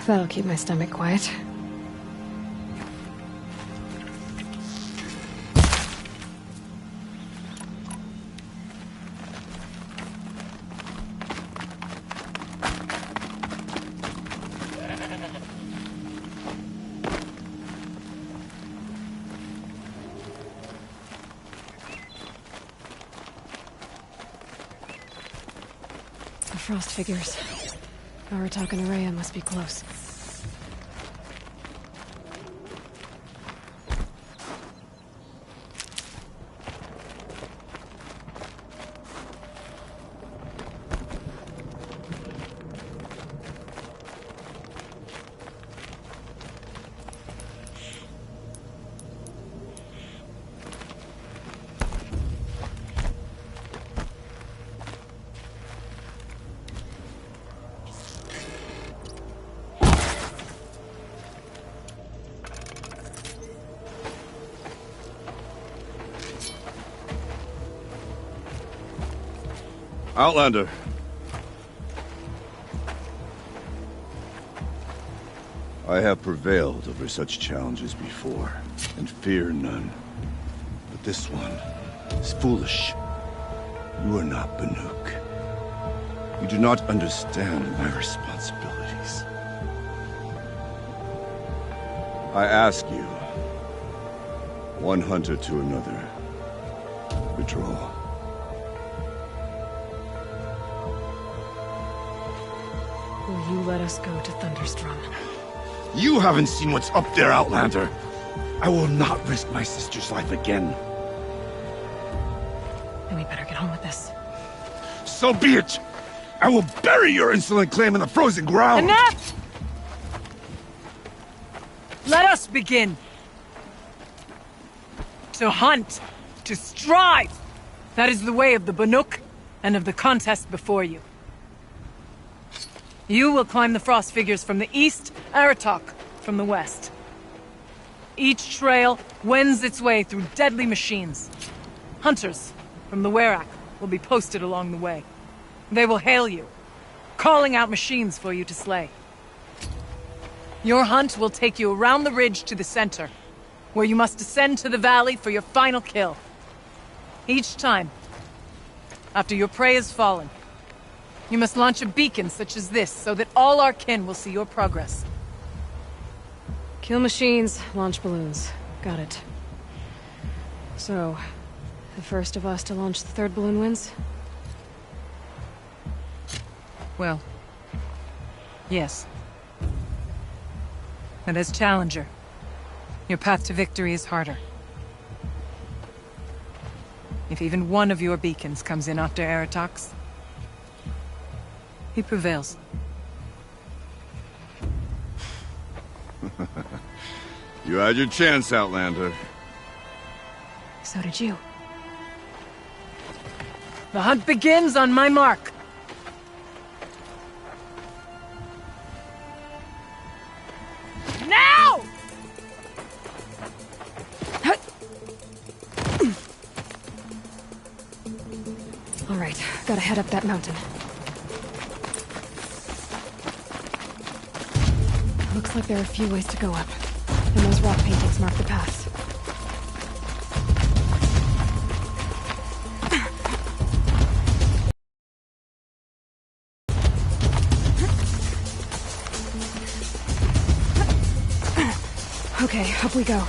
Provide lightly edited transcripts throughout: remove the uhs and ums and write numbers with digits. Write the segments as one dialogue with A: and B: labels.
A: That'll keep my stomach quiet. Frost figures. ARATAK and Ourea must be close.
B: Outlander. I have prevailed over such challenges before, and fear none. But this one is foolish. You are not Banuk. You do not understand my responsibilities. I ask you, one hunter to another, withdraw.
A: Will you let us go to Thunderstrom?
B: You haven't seen what's up there, Outlander. I will not risk my sister's life again.
A: Then we better get on with this.
B: So be it! I will bury your insolent claim in the frozen ground!
C: Enough! Let us begin. To hunt. To strive. That is the way of the Banuk, and of the contest before you. You will climb the frost figures from the east, ARATAK from the west. Each trail wends its way through deadly machines. Hunters from the Ourea will be posted along the way. They will hail you, calling out machines for you to slay. Your hunt will take you around the ridge to the center, where you must descend to the valley for your final kill. Each time, after your prey has fallen, you must launch a beacon such as this, so that all our kin will see your progress.
A: Kill machines, launch balloons. Got it. So, the first of us to launch the third balloon wins?
C: Well, yes. And as challenger, your path to victory is harder. If even one of your beacons comes in after ARATAK's, he prevails.
B: You had your chance, Outlander.
A: So did you.
C: The hunt begins on my mark. Now!
A: All right, gotta head up that mountain. Looks like there are a few ways to go up, and those rock paintings mark the paths. Okay, up we go.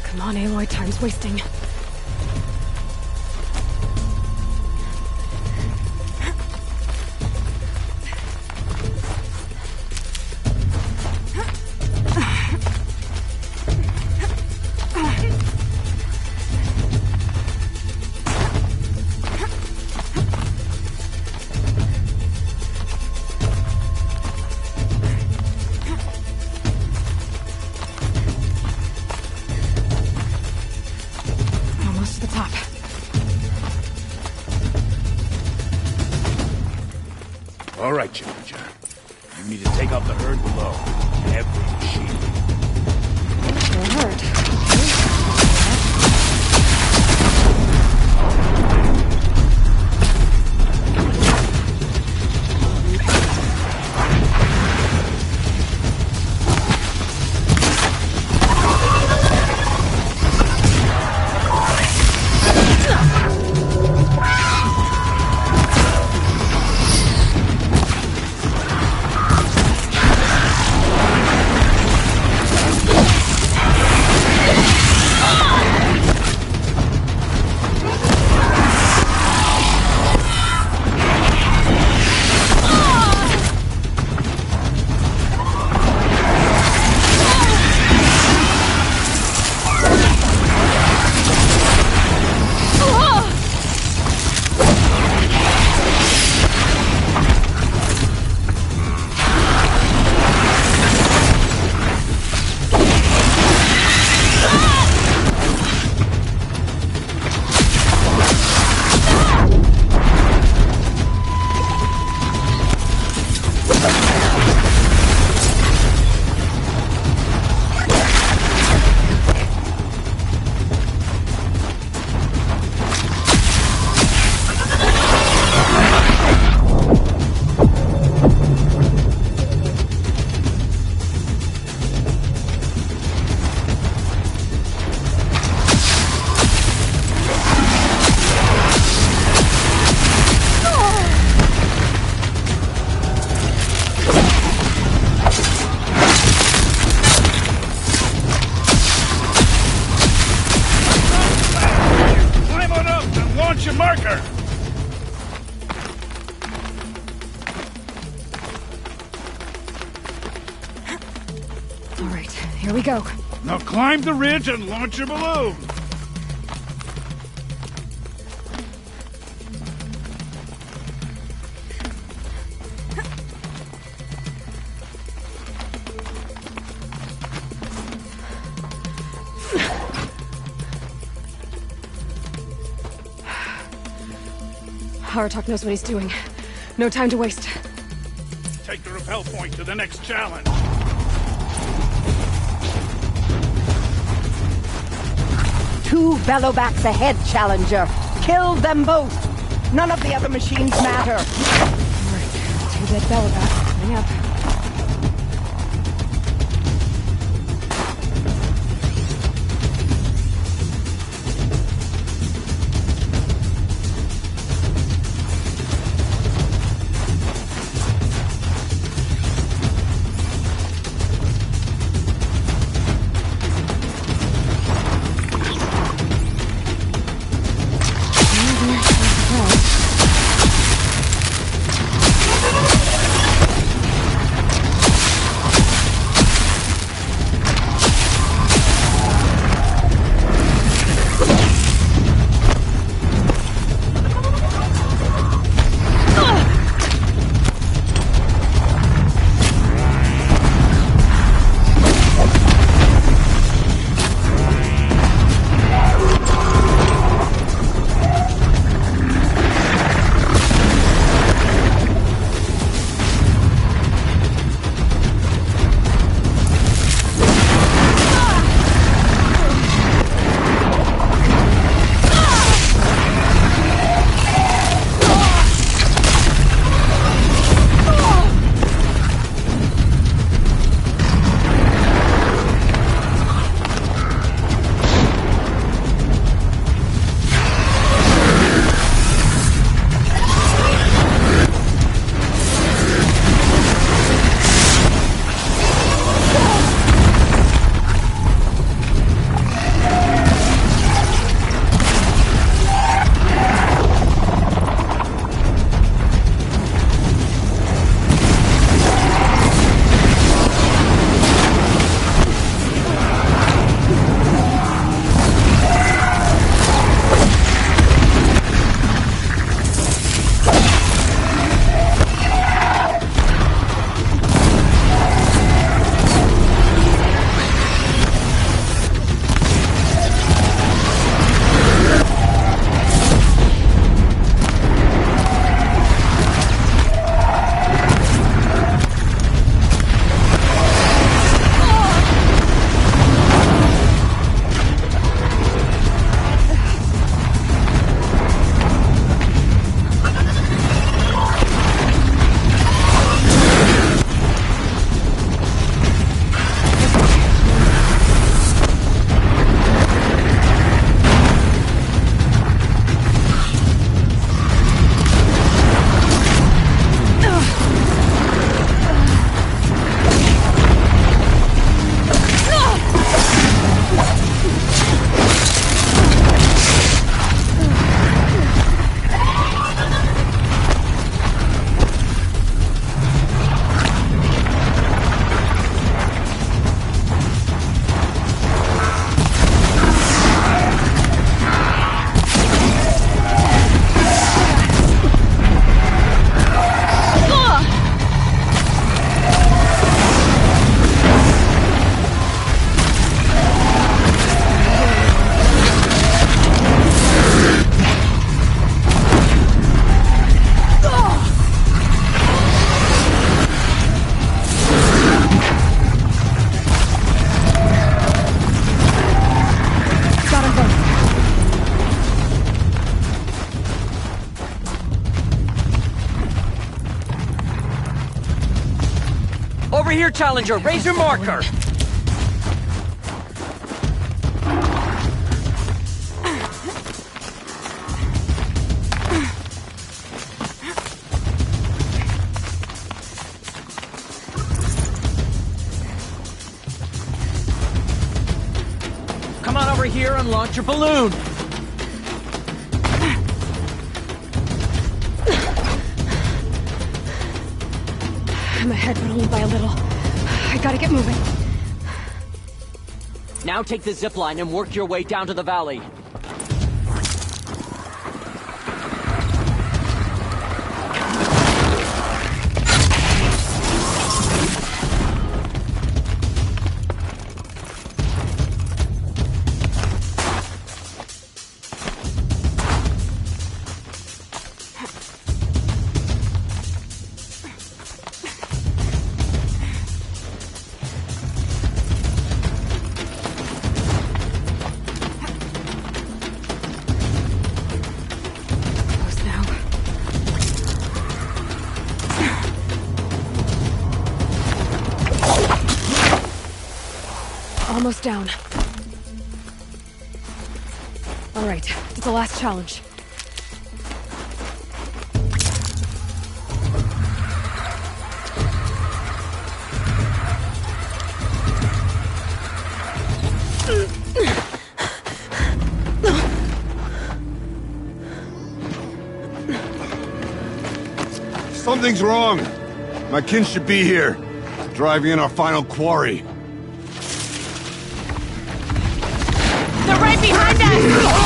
A: Come on, Aloy, time's wasting. top.
D: All right, Challenger. You need to take out the herd below. Every machine.
A: You're hurt. Here we go.
D: Now climb the ridge and launch your balloon!
A: ARATAK knows what he's doing. No time to waste.
D: Take the rappel point to the next challenge.
E: Two bellowbacks ahead, Challenger. Kill them both. None of the other machines matter.
A: Alright, two dead bellowbacks coming up.
F: Challenger, raise your marker! Come on over here and launch your balloon!
A: I'm ahead, but only by a little. I gotta get moving.
F: Now take the zip line and work your way down to the valley.
A: Almost down. All right, to the last challenge.
B: Something's wrong. My kin should be here, driving in our final quarry.
A: They're right behind us!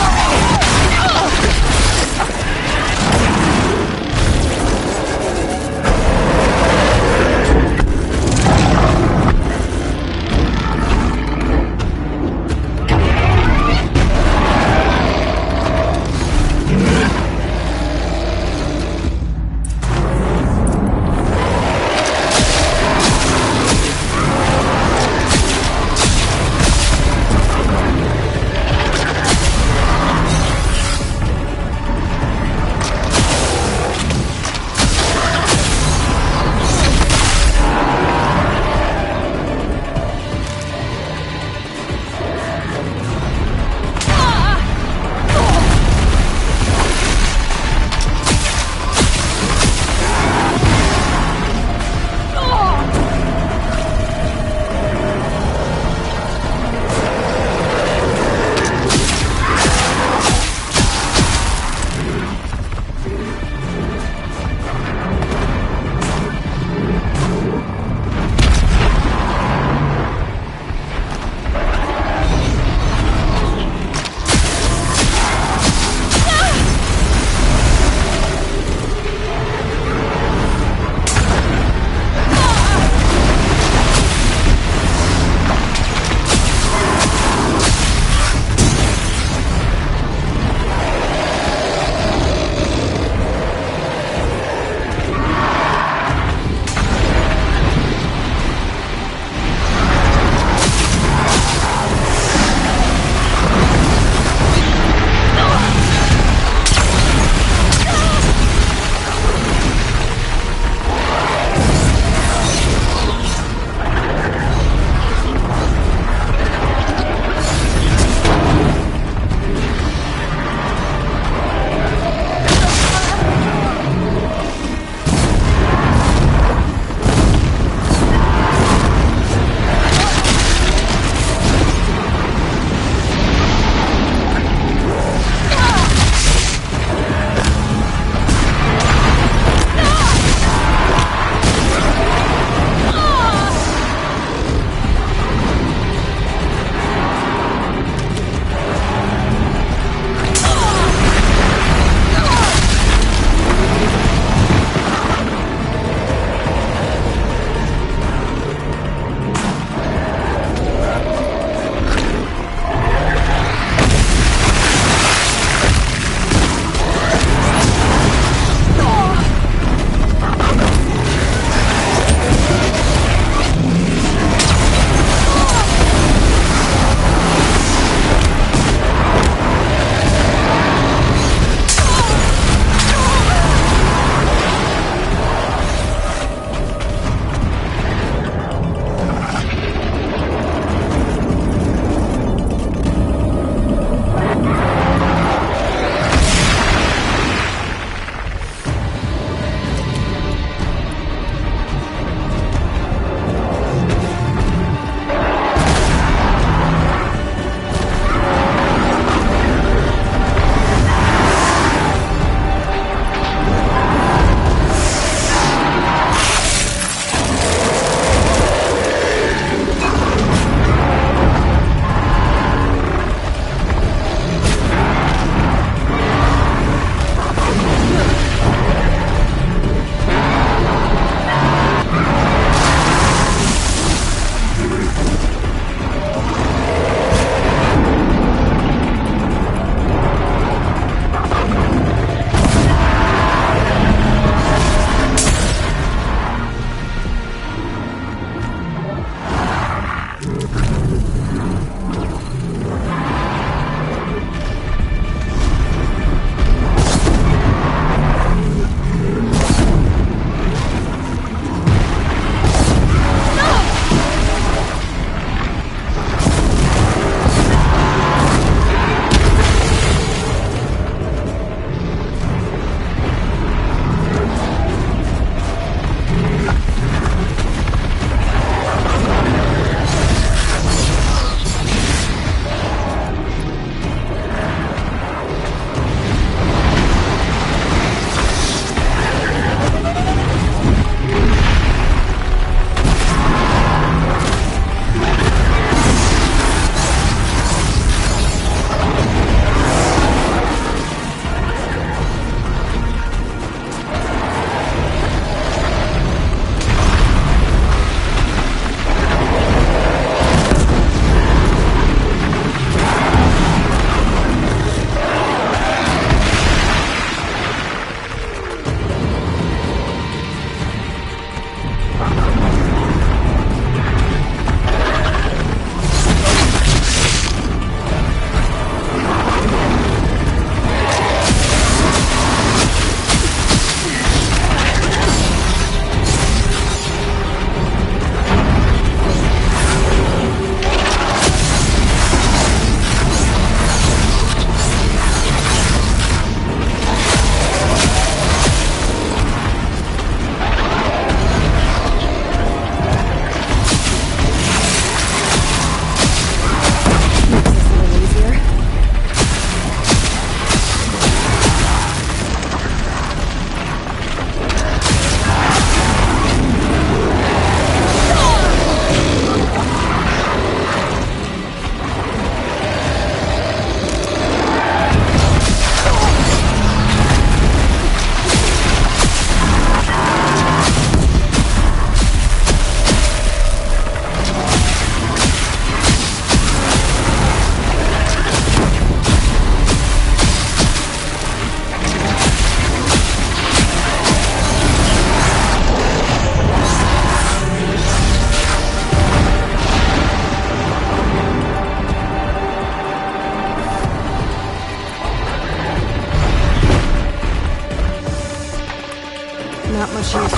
A: much use.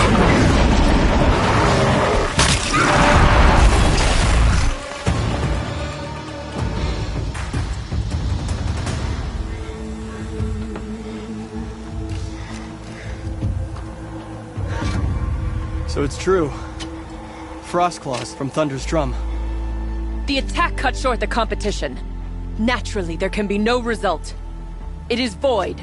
G: So it's true. Frost Claws from Thunder's drum.
H: The attack cut short the competition. Naturally, there can be no result. It is void.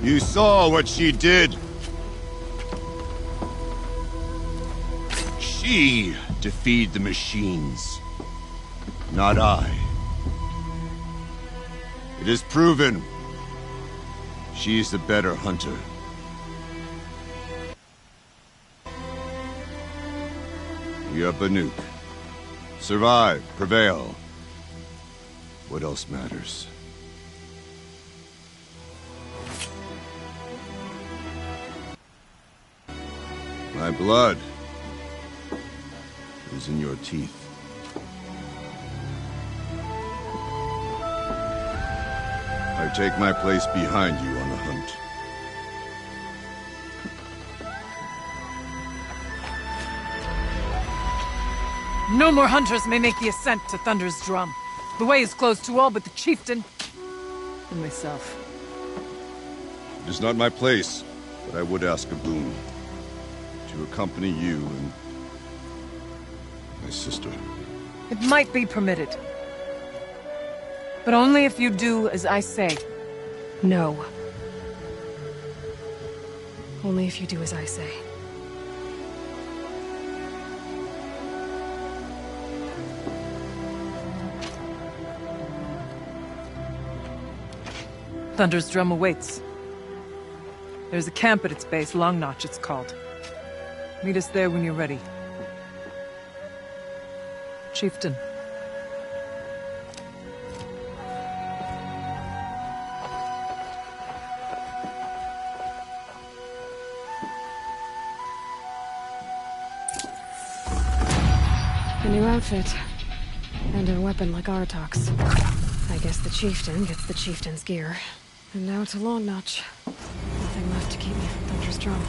B: You saw what she did. She defeated the machines, not I. It is proven. She's the better hunter. We are Banuk. Survive, prevail. What else matters? My blood is in your teeth. I take my place behind you on the hunt.
C: No more hunters may make the ascent to Thunder's drum. The way is closed to all but the chieftain and myself.
B: It is not my place, but I would ask a boon. To accompany you and my sister.
C: It might be permitted. But only if you do as I say.
A: No. Only if you do as I say.
C: Thunder's drum awaits. There's a camp at its base, Long Notch it's called. Meet us there when you're ready. Chieftain.
A: A new outfit. And a weapon like ARATAK's. I guess the chieftain gets the chieftain's gear. And now to Long Notch. Nothing left to keep me from Thunder's drum.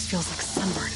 A: Feels like sunburn.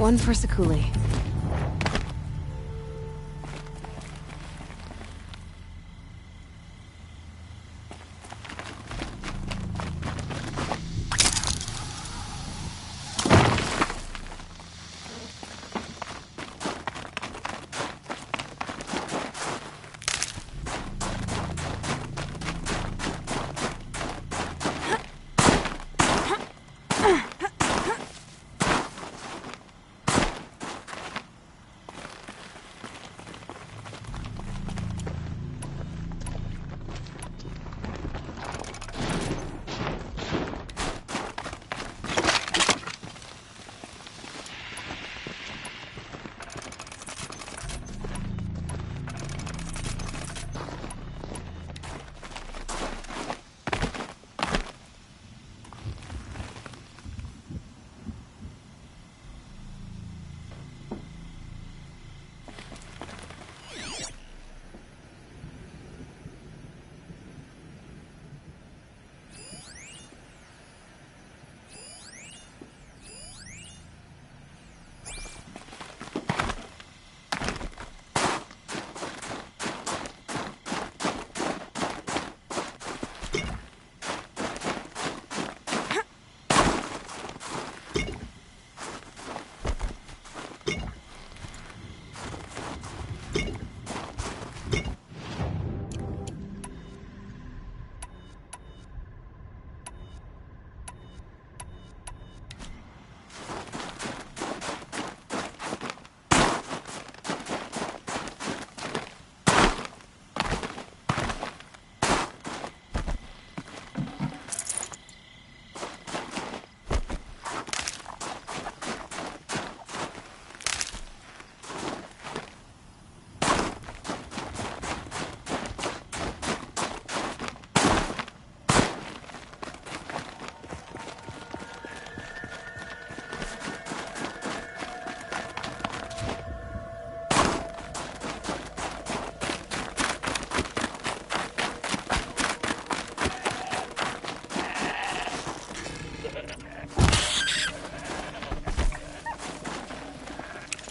A: One for Sakuli.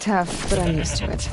A: Tough, but I'm used to it.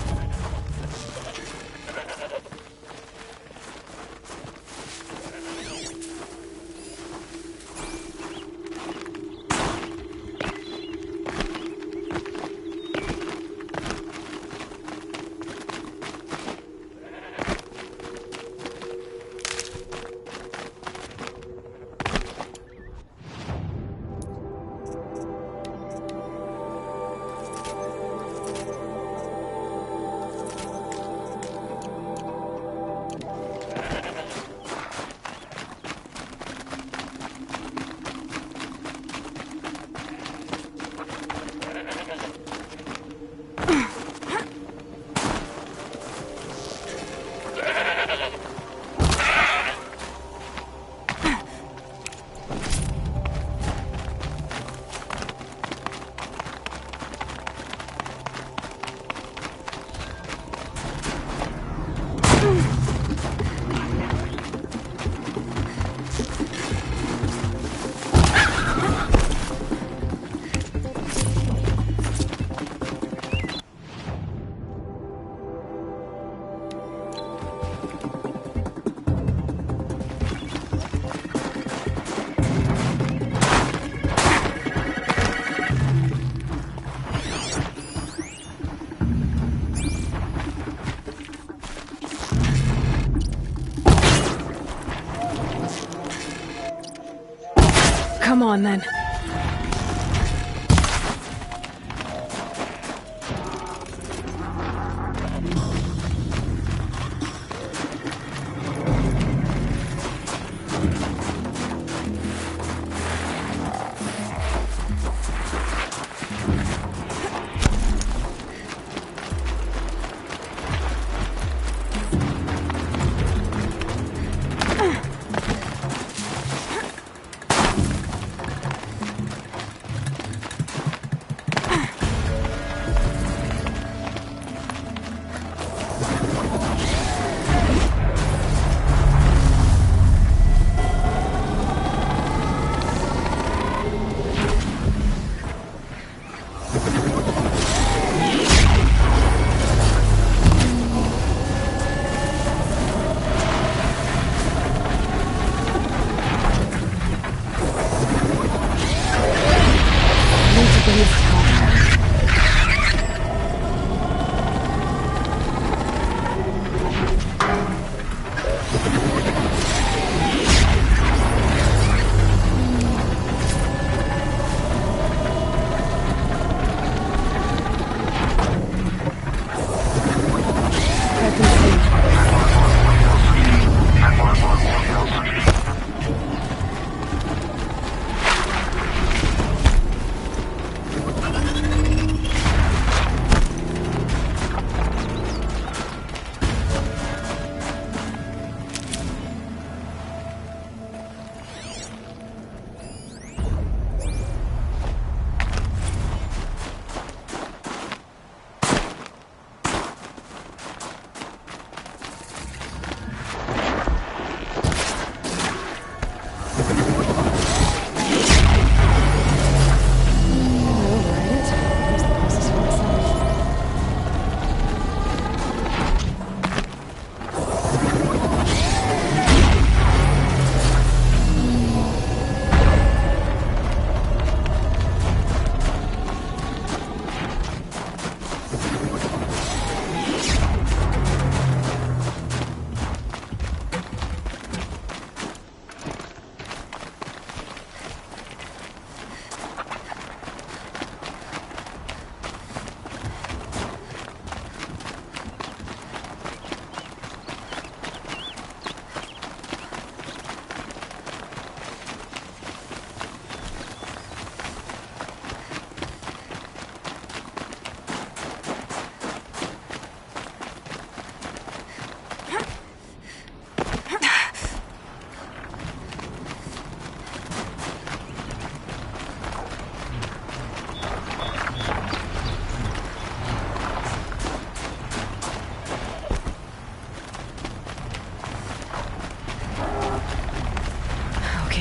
A: Come on, then.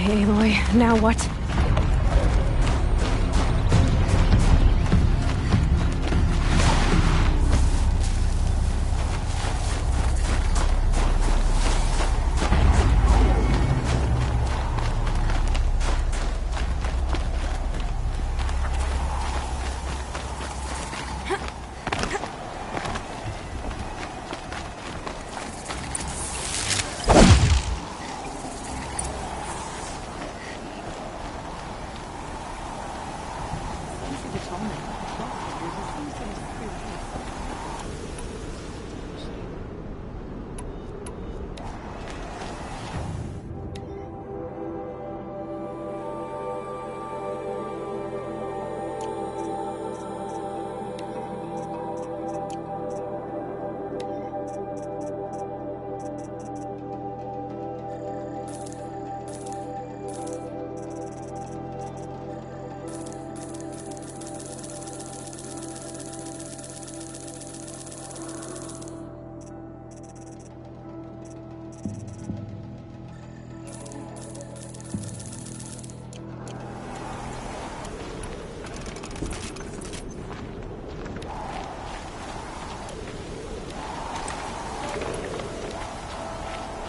A: Aloy. Now what?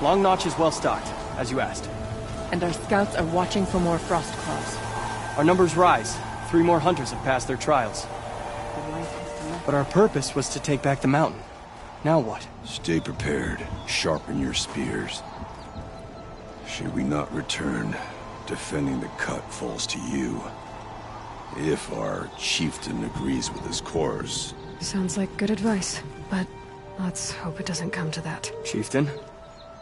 G: Long Notch is well stocked, as you asked.
H: And our scouts are watching for more frost claws.
G: Our numbers rise. 3 more hunters have passed their trials. But our purpose was to take back the mountain. Now what?
B: Stay prepared. Sharpen your spears. Should we not return, defending the cut falls to you. If our chieftain agrees with his course.
A: Sounds like good advice, but let's hope it doesn't come to that.
G: Chieftain?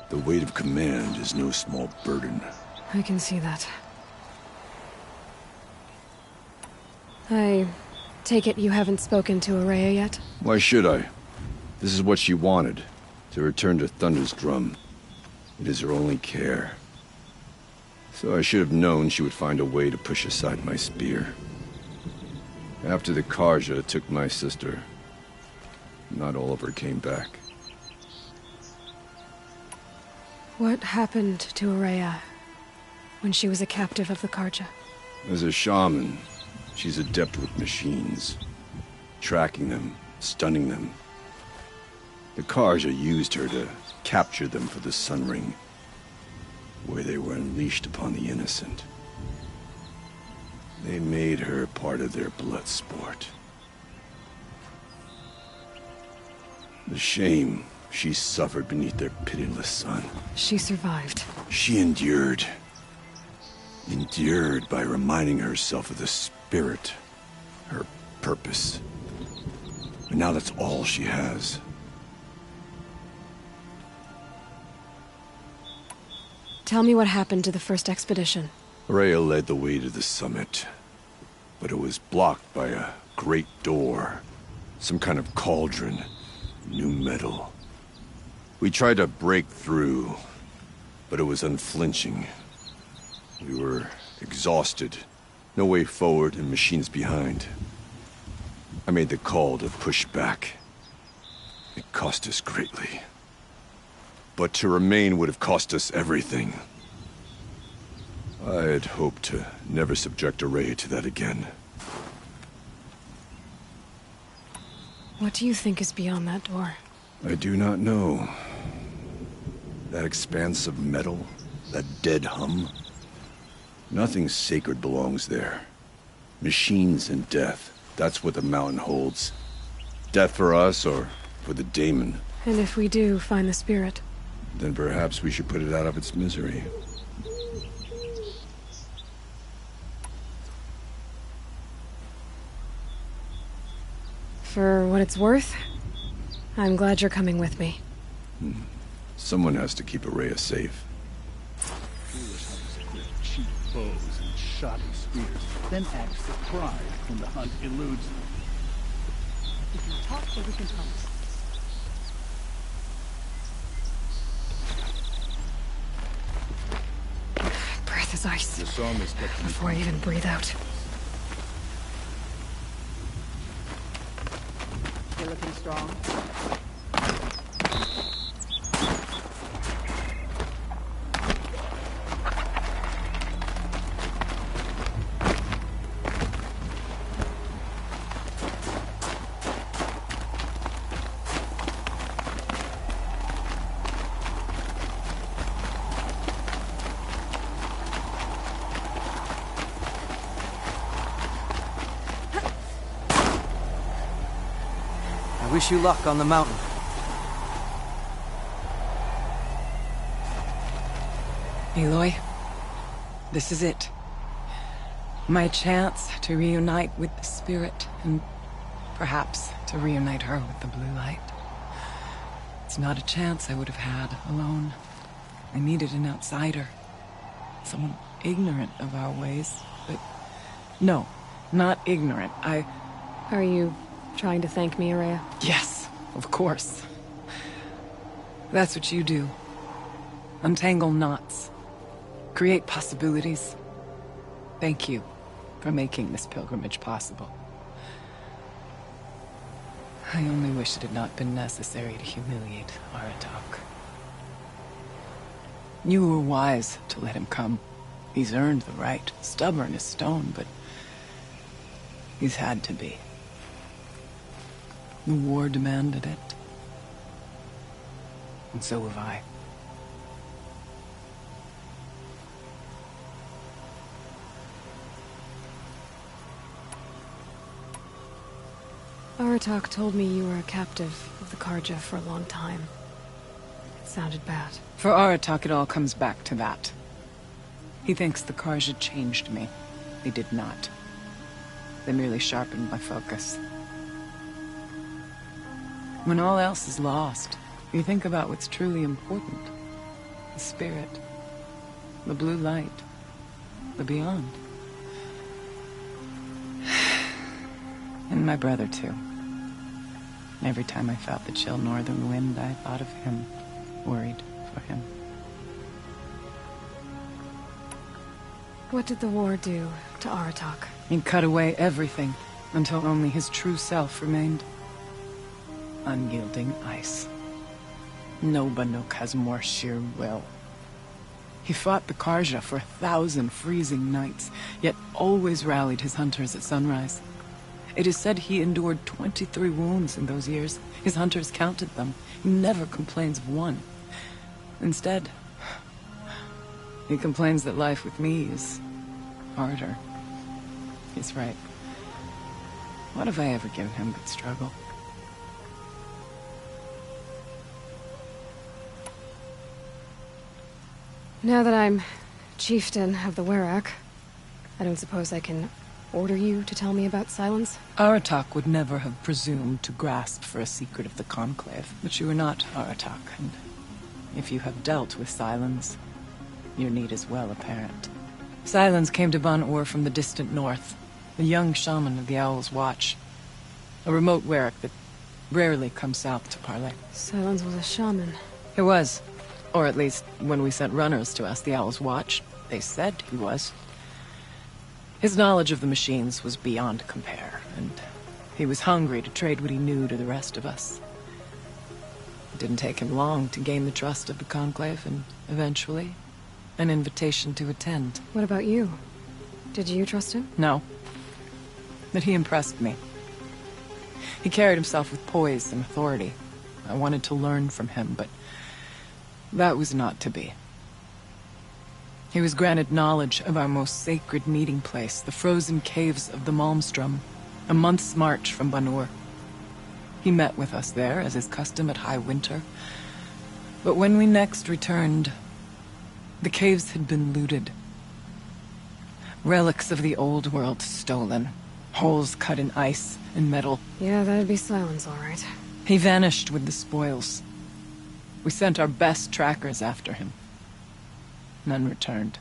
B: The weight of command is no small burden.
A: I can see that. I take it you haven't spoken to Ourea yet?
B: Why should I? This is what she wanted, to return to Thunder's Drum. It is her only care. So I should have known she would find a way to push aside my spear. After the Karja took my sister, not all of her came back.
A: What happened to Ourea when she was a captive of the Karja?
B: As a shaman, she's adept with machines. Tracking them, stunning them. The Karja used her to capture them for the Sun Ring, where they were unleashed upon the innocent. They made her part of their blood sport. The shame she suffered beneath their pitiless sun.
A: She survived.
B: She endured. Endured by reminding herself of the spirit, her purpose. And now that's all she has.
A: Tell me what happened to the first expedition.
B: Ourea led the way to the summit, but it was blocked by a great door. Some kind of cauldron, new metal. We tried to break through, but it was unflinching. We were exhausted, no way forward and machines behind. I made the call to push back. It cost us greatly. But to remain would have cost us everything. I had hoped to never subject Ourea to that again.
A: What do you think is beyond that door?
B: I do not know. That expanse of metal, that dead hum. Nothing sacred belongs there. Machines and death, that's what the mountain holds. Death for us or for the daemon.
A: And if we do find the spirit?
B: Then perhaps we should put it out of its misery.
A: For what it's worth, I'm glad you're coming with me.
B: Someone has to keep Ourea safe.
I: Foolish hunters equip cheap bows and shoddy spears, then act surprised when the hunt eludes them. We can talk or we can hunt.
A: Breath is ice.
B: The song is kept
A: Before I even breathe out.
E: You're looking strong.
G: I wish you luck on the mountain.
J: Aloy, this is it. My chance to reunite with the spirit, and perhaps to reunite her with the blue light. It's not a chance I would have had alone. I needed an outsider. Someone ignorant of our ways, but... No, not ignorant.
A: Are you trying to thank me, Ourea?
J: Yes, of course. That's what you do. Untangle knots. Create possibilities. Thank you for making this pilgrimage possible. I only wish it had not been necessary to humiliate ARATAK. You were wise to let him come. He's earned the right. Stubborn as stone, but he's had to be. The war demanded it. And so have I.
A: ARATAK told me you were a captive of the Karja for a long time. It sounded bad.
J: For ARATAK, it all comes back to that. He thinks the Karja changed me. They did not. They merely sharpened my focus. When all else is lost, you think about what's truly important. The spirit. The blue light. The beyond. And my brother, too. Every time I felt the chill northern wind, I thought of him, worried for him.
A: What did the war do to ARATAK?
J: It cut away everything, until only his true self remained. Unyielding ice. No Banuk has more sheer will. He fought the Karja for 1,000 freezing nights, yet always rallied his hunters at sunrise. It is said he endured 23 wounds in those years. His hunters counted them. He never complains of one. Instead, he complains that life with me is harder. He's right. What have I ever given him but struggle?
A: Now that I'm chieftain of the WILDS, I don't suppose I can order you to tell me about Silence?
J: ARATAK would never have presumed to grasp for a secret of the Conclave. But you are not ARATAK, and if you have dealt with Silence, your need is well apparent. Silence came to Ban-Ur from the distant north, a young shaman of the Owl's Watch. A remote Werak that rarely comes south to parley.
A: Silence was a shaman.
J: He was. Or at least, when we sent runners to ask the Owl's Watch, they said he was. His knowledge of the machines was beyond compare, and he was hungry to trade what he knew to the rest of us. It didn't take him long to gain the trust of the Conclave, and eventually, an invitation to attend.
A: What about you? Did you trust him?
J: No. But he impressed me. He carried himself with poise and authority. I wanted to learn from him, but that was not to be. He was granted knowledge of our most sacred meeting place, the frozen caves of the Malmstrom, a month's march from Ban-Ur. He met with us there, as is custom at high winter. But when we next returned, the caves had been looted. Relics of the old world stolen. Holes cut in ice and metal.
A: Yeah, that'd be Silence, all right.
J: He vanished with the spoils. We sent our best trackers after him. None returned.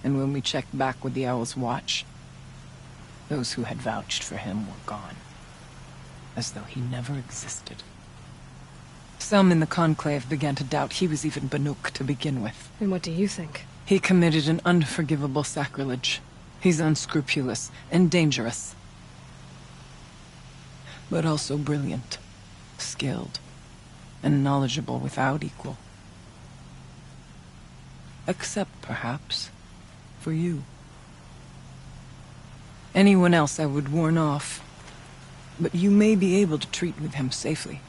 J: And when we checked back with the Owl's Watch, those who had vouched for him were gone. As though he never existed. Some in the Conclave began to doubt he was even Banuk to begin with.
A: And what do you think?
J: He committed an unforgivable sacrilege. He's unscrupulous and dangerous. But also brilliant, skilled, and knowledgeable without equal. Except, perhaps, for you. Anyone else I would warn off, but you may be able to treat with him safely.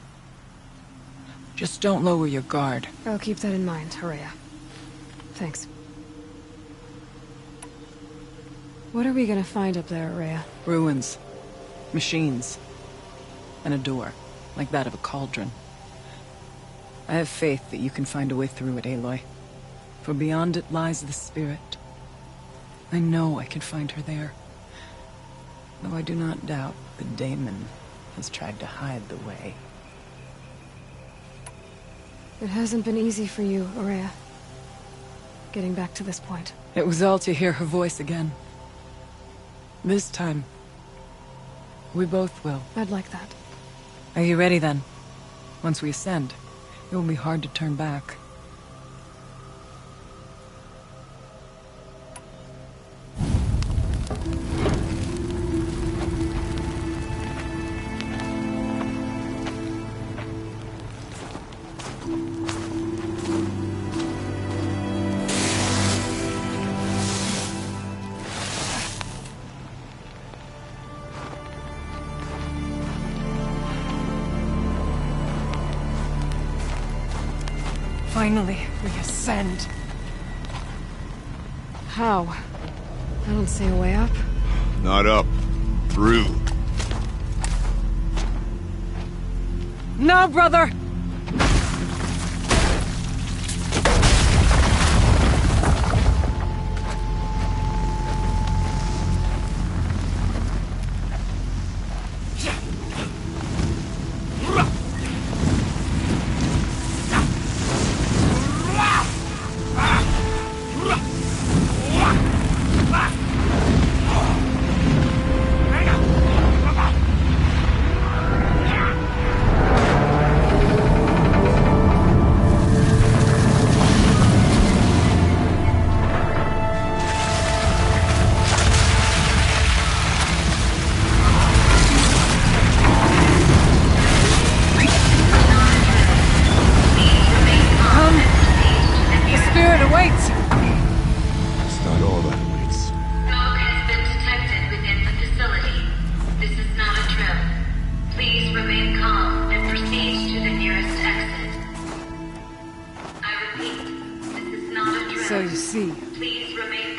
J: Just don't lower your guard.
A: I'll keep that in mind, Ourea. Thanks. What are we gonna find up there, Ourea?
J: Ruins. Machines. and a door, like that of a cauldron. I have faith that you can find a way through it, Aloy. For beyond it lies the spirit. I know I can find her there. Though I do not doubt the daemon has tried to hide the way.
A: It hasn't been easy for you, Ourea. Getting back to this point.
J: It was all to hear her voice again. This time, we both will.
A: I'd like that.
J: Are you ready then? Once we ascend, it will be hard to turn back.
C: Finally, we ascend.
A: How? I don't see a way up.
B: Not up. Through.
C: No, brother! So you see,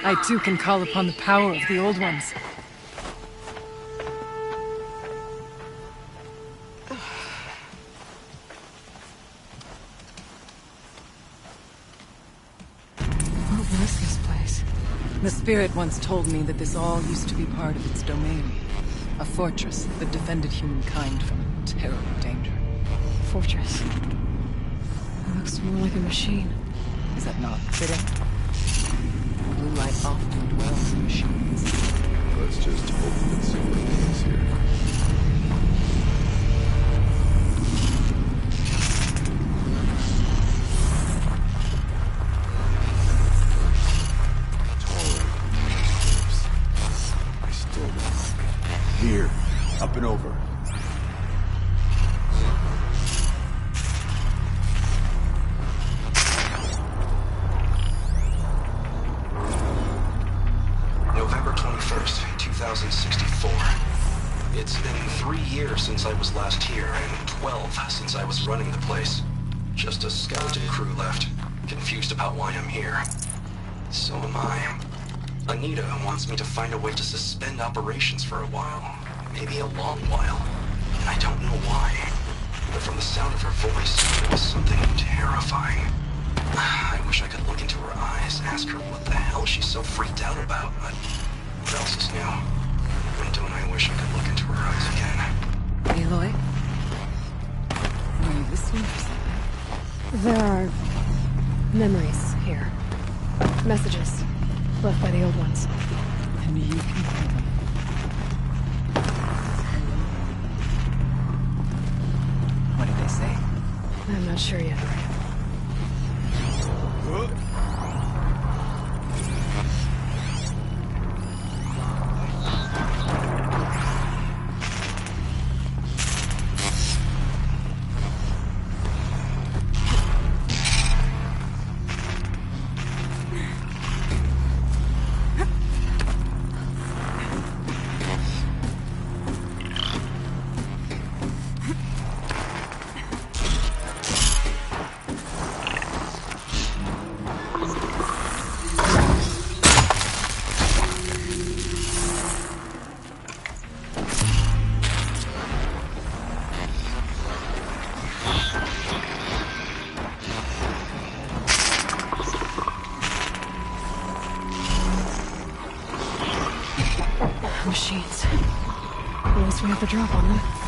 C: I too can call upon the power of the Old Ones.
A: What was this place?
J: The spirit once told me that this all used to be part of its domain. A fortress that defended humankind from a terrible danger.
A: Fortress. It looks more like a machine.
J: Is that not fitting? Blue light often dwells in machines.
B: Let's just hope that something is here. I still don't. Here, up and over.
K: November 21st, 2064. It's been 3 years since I was last here, and 12 since I was running the place. Just a skeleton crew left, confused about why I'm here. So am I. Anita wants me to find a way to suspend operations for a while. Maybe a long while. And I don't know why. But from the sound of her voice, there was something terrifying. I wish I could look into her eyes, ask her what the hell she's so freaked out about, but what else is new? And don't I wish I could look into her eyes again?
J: Aloy? Are you listening for something?
A: There are memories here. Messages left by the Old Ones.
J: And you can hear them. What did they say?
A: I'm not sure yet, Ourea. least we have the drop on them.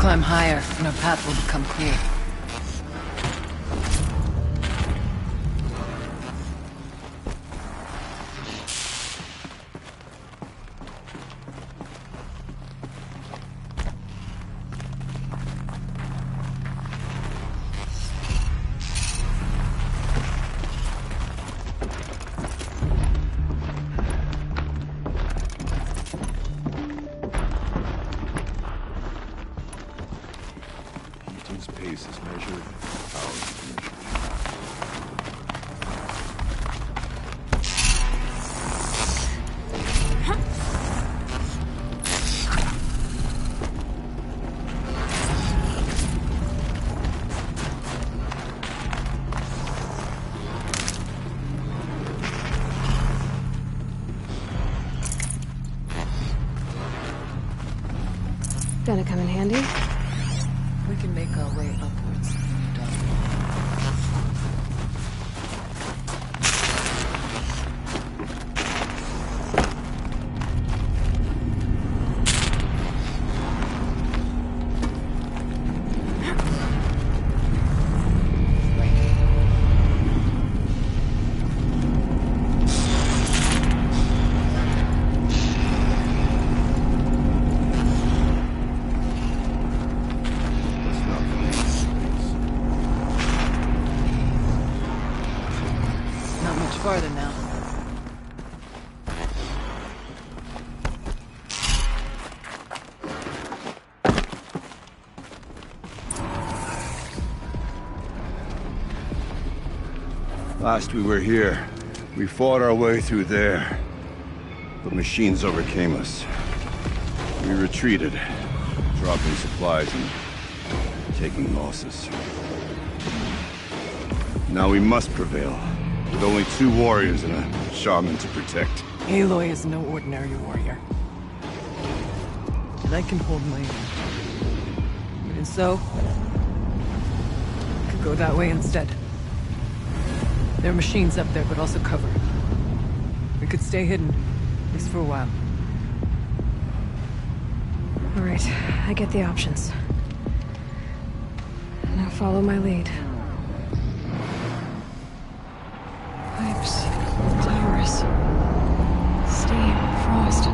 J: climb higher, and our path will become clear.
B: Pace is measured, power is measured.
A: Gonna come in handy?
J: We can make our way upwards. Farther now.
B: Last we were here, we fought our way through there. But machines overcame us. We retreated, dropping supplies and taking losses. Now we must prevail. With only 2 warriors and a shaman to protect.
J: Aloy is no ordinary warrior. And I can hold my own. And so, I could go that way instead. There are machines up there, but also cover. We could stay hidden, at least for a while.
A: All right, I get the options. Now follow my lead. Pipes, towers, steam, frost.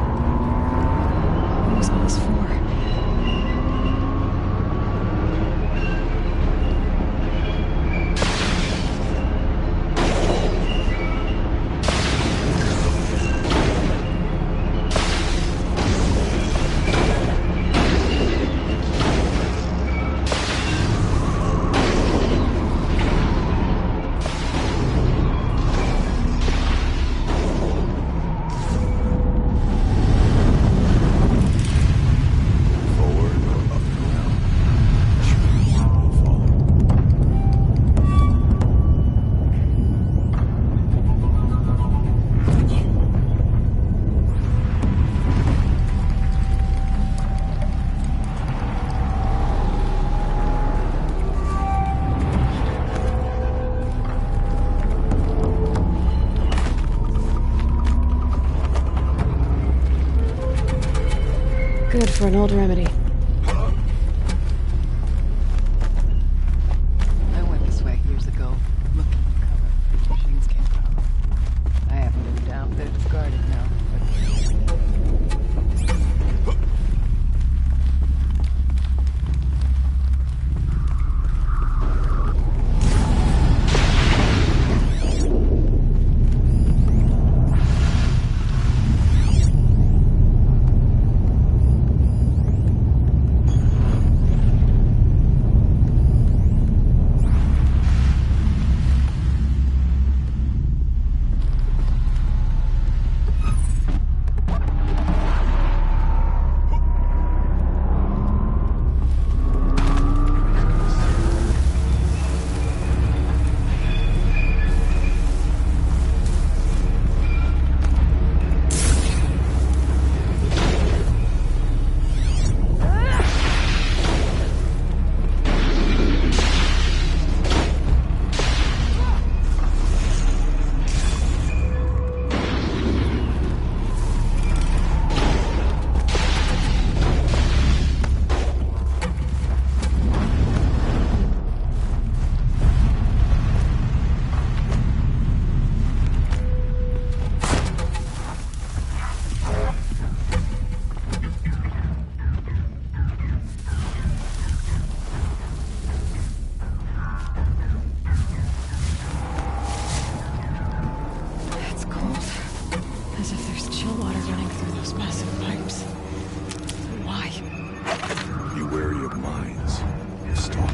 A: What was all this for? Good for an old remedy.
J: I went this way years ago, looking for cover. Machines came from. I haven't been down, but it's guarded now.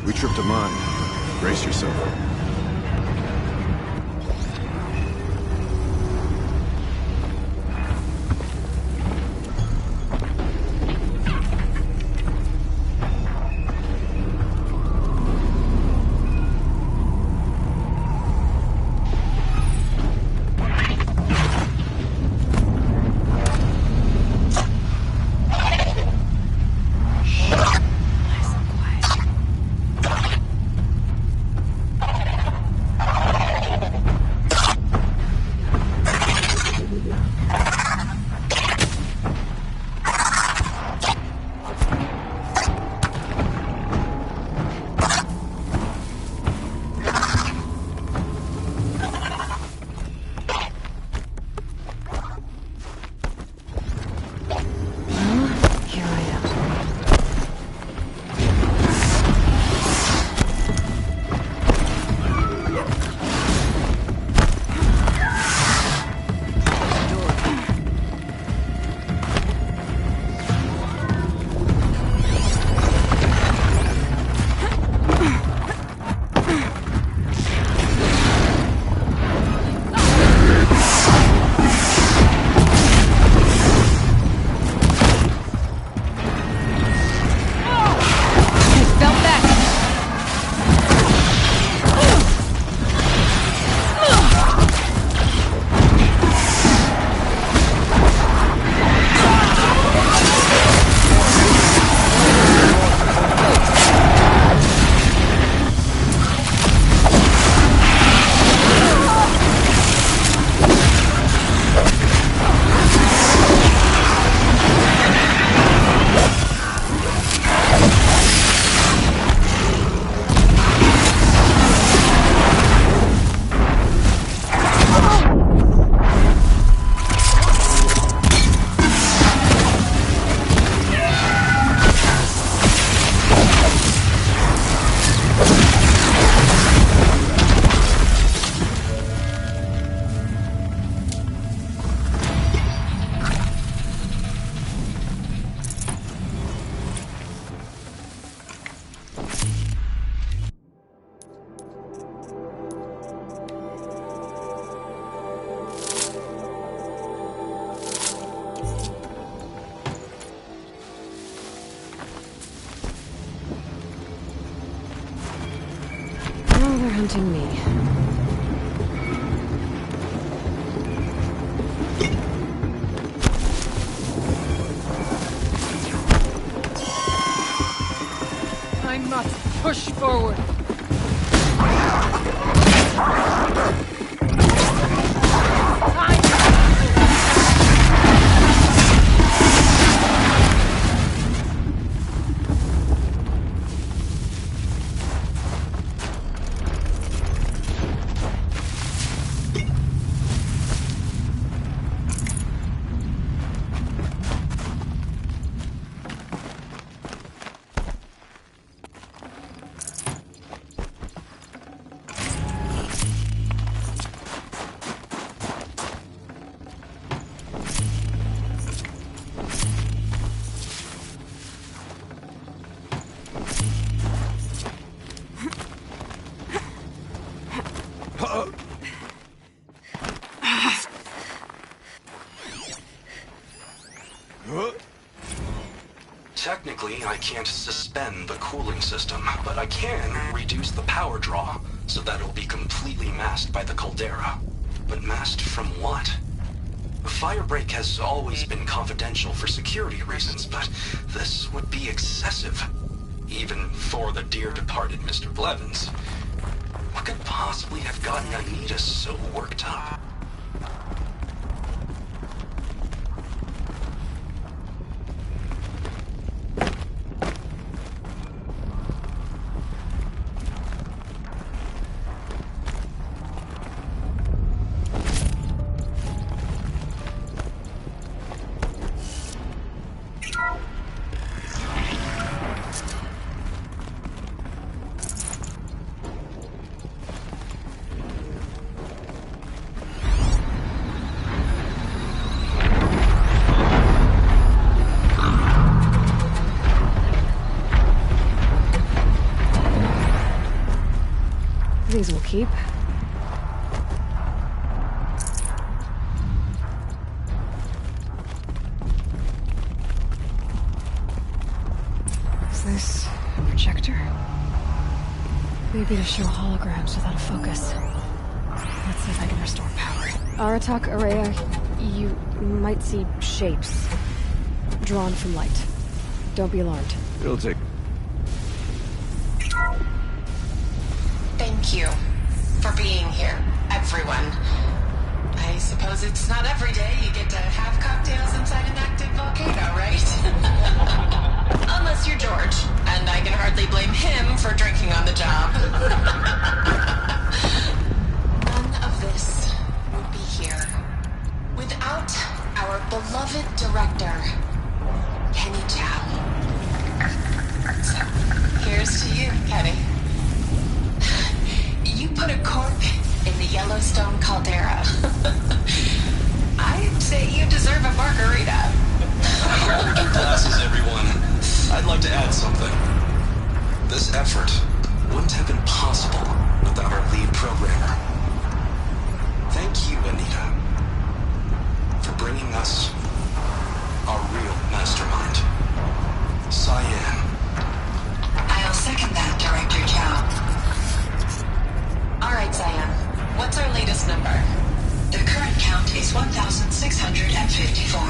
B: We tripped a mine. Brace yourself.
A: Shit. hunting me.
C: I must push forward.
K: Technically, I can't suspend the cooling system, but I can reduce the power draw so that it'll be completely masked by the caldera. But masked from what? The firebreak has always been confidential for security reasons, but this would be excessive. Even for the dear departed Mr. Blevins. What could possibly have gotten Anita so worked up?
A: These will keep. Is this a projector? Maybe to show holograms without a focus. Let's see if I can restore power. ARATAK, Ourea, you might see shapes drawn from light. Don't be alarmed.
B: It'll take...
L: Thank you for being here, everyone. I suppose it's not every day you get to have cocktails inside an active volcano, right? Unless you're George, and I can hardly blame him for drinking on the job. None of this would be here without our beloved director, Kenny Chow. So, here's to you, Kenny. You put a cork in the Yellowstone caldera. I'd say you deserve a margarita.
K: Hold your glasses, everyone. I'd like to add something. This effort wouldn't have been possible without our lead programmer. Thank you, Anita, for bringing us our real mastermind, Cyan.
L: I'll second that, Director Chow. All right, Cyan. What's our latest number? The current count is 1,654.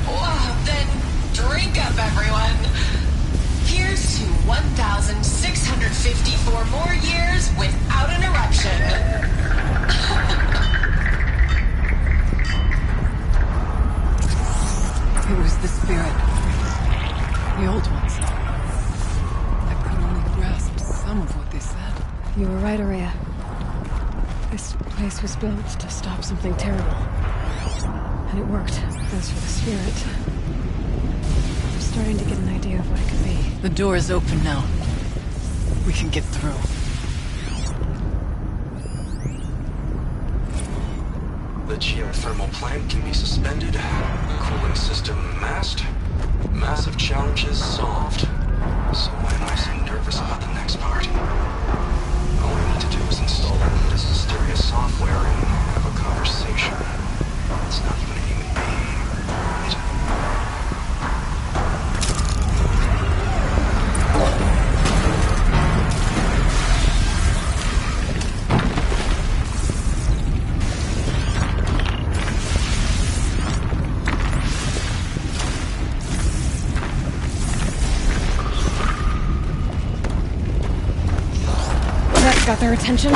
L: Whoa, then drink up, everyone. Here's to 1,654 more years without an eruption.
J: It was the spirit. The old ones. I could only grasp some of what they said.
A: You were right, Ourea. This place was built to stop something terrible. And it worked. As for the spirit, I'm starting to get an idea of what it could be.
J: The door is open now. We can get through.
K: The geothermal plant can be suspended, cooling system masked, massive challenges solved. So why am I so nervous about the next part? All we need to do is install this mysterious software and have a conversation. It's not even a human being, right?
A: got their attention.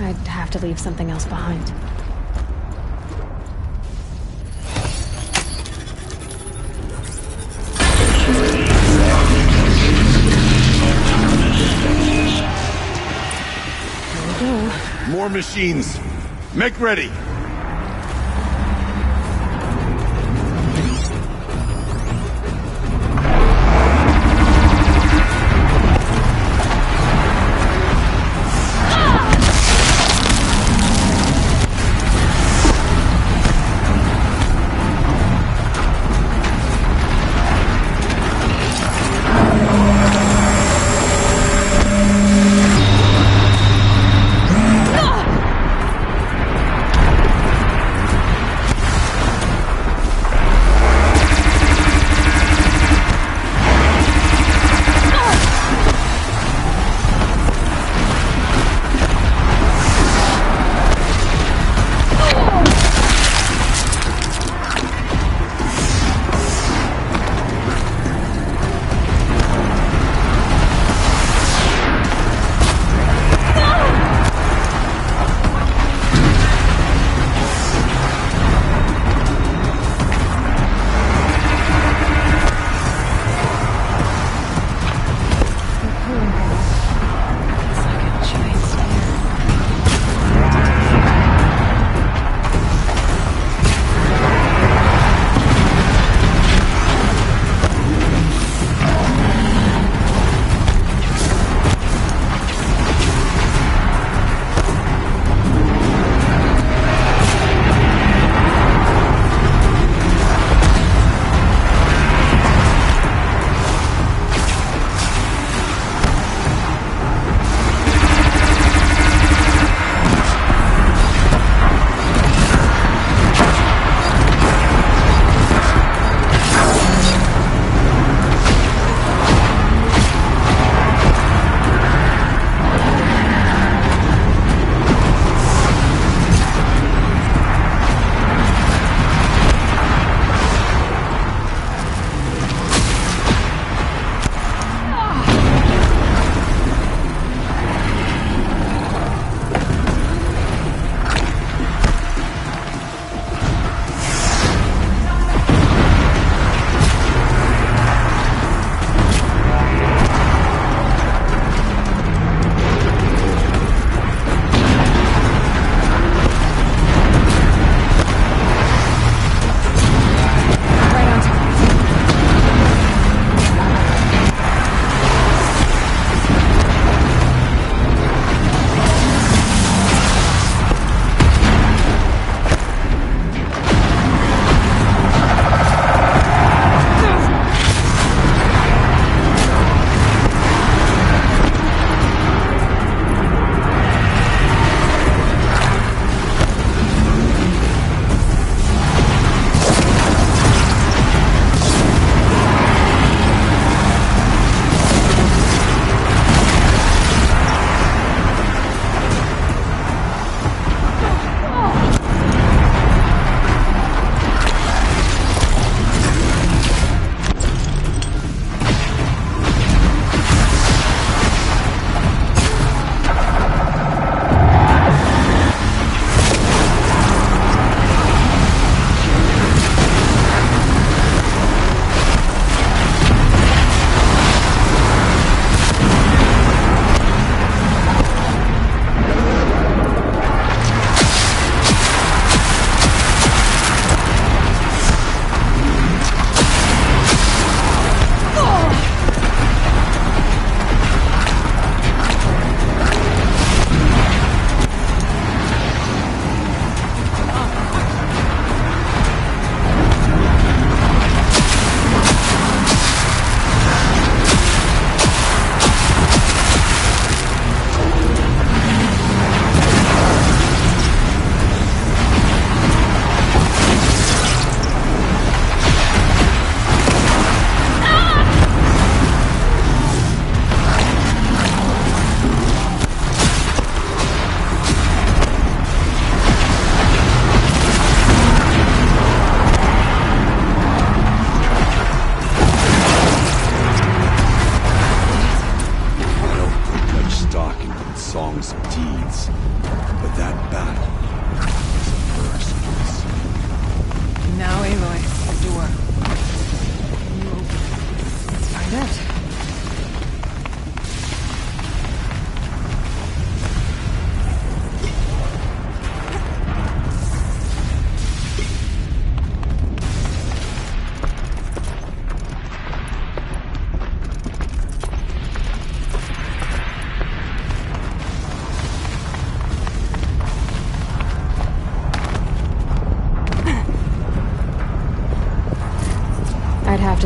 A: I'd have to leave something else behind.
B: More machines. Make ready.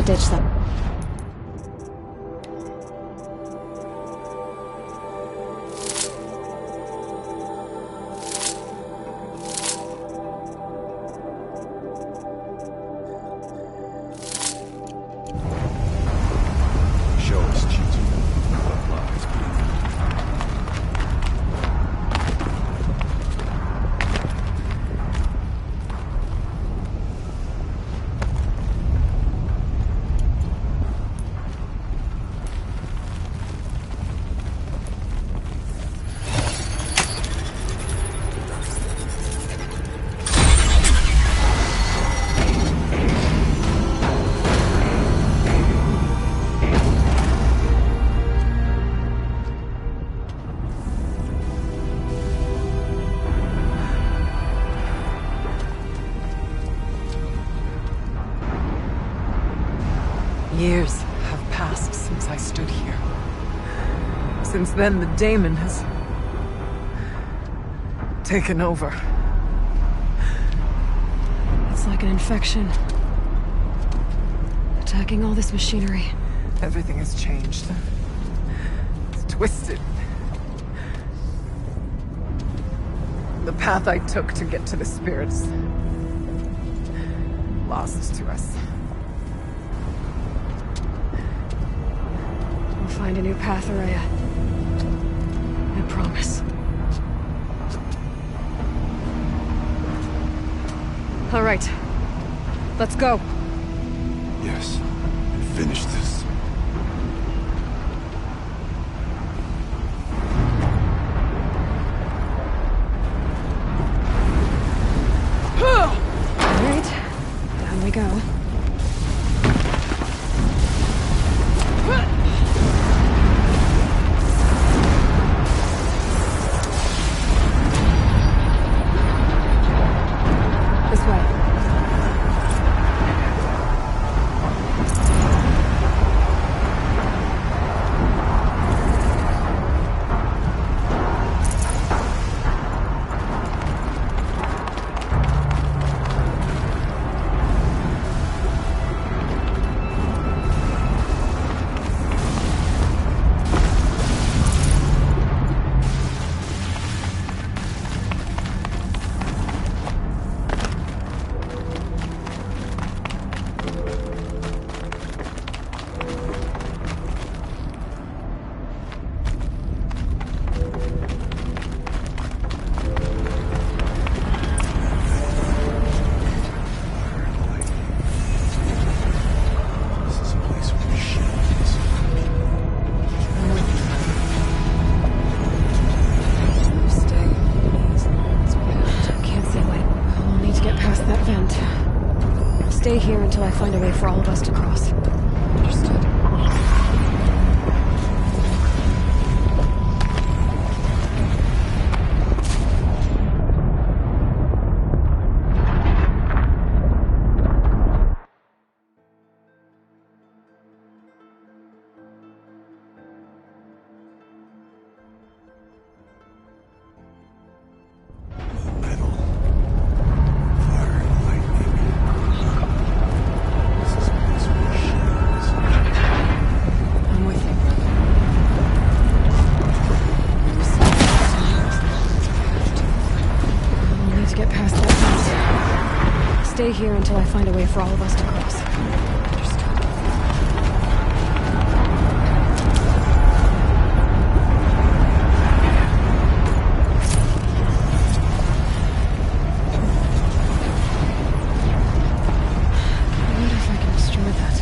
A: to ditch them.
B: Show us, cheating. What lies beneath.
J: Years have passed since I stood here. Since then, the daemon has taken over.
A: It's like an infection. Attacking all this machinery.
J: Everything has changed. It's twisted. The path I took to get to the spirits lost to us.
A: We'll find a new path, Ourea. I promise. All right. Let's go.
B: Yes, and finish this.
A: All right. Down we go. This way.
B: This is a place with machines.
A: Stay. Can't see light. We'll need to get past that vent. I'll stay here until I find a way for all of us to cross. Understood.
B: Metal. Fire and lightning. This is a place with machines.
J: I'm with you, brother.
A: We'll need to get past that vent. Stay here until I find a way for all of us to cross. Understood. I wonder if I can destroy that.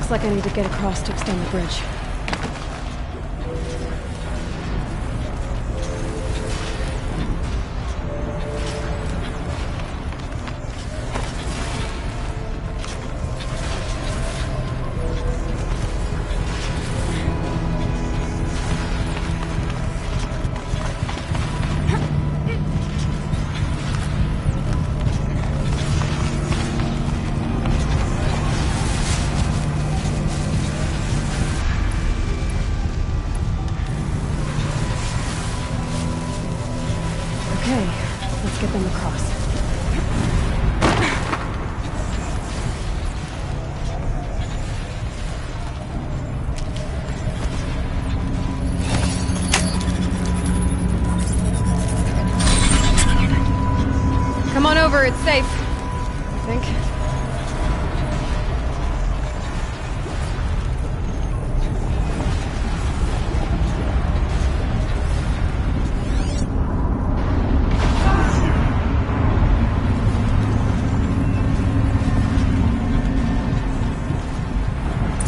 A: Looks like I need to get across to extend the bridge. Okay, let's get them across. Come on over, it's safe. I think.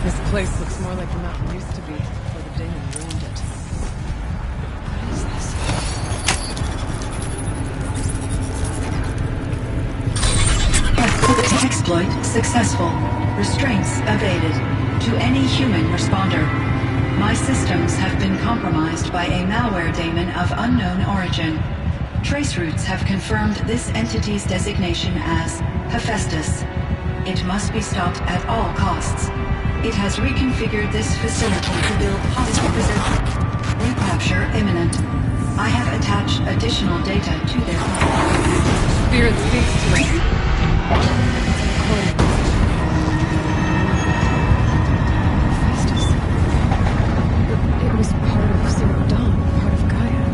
J: This place looks more like the mountain used to be before the demon ruined it.
A: What is this?
M: Exploit successful. Restraints evaded. To any human responder. My systems have been compromised by a malware daemon of unknown origin. Trace routes have confirmed this entity's designation as Hephaestus. It must be stopped at all costs. It has reconfigured this facility to build positive recapture imminent. I have attached additional data to their
J: Spirit speaks to us.
A: Hephaestus. It was part of Zero Dawn, part of Gaia.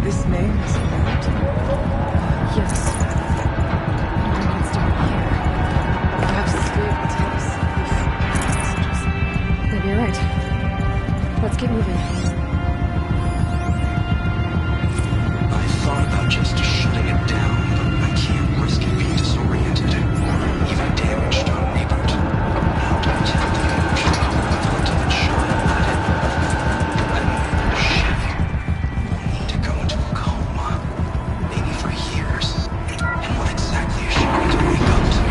J: This name is correct.
A: Yes. I don't know what's down here.
J: Perhaps the spirit will tell us these messages.
A: Maybe you're right. Let's keep moving.
K: I thought about just shutting it down, but I can't risk it being disoriented. Even damaged on Reboot. How do I tell the emotion until it's shot and let it? Then, shit. I'll need to go into a coma. Maybe for years. And what exactly is she going to wake up to?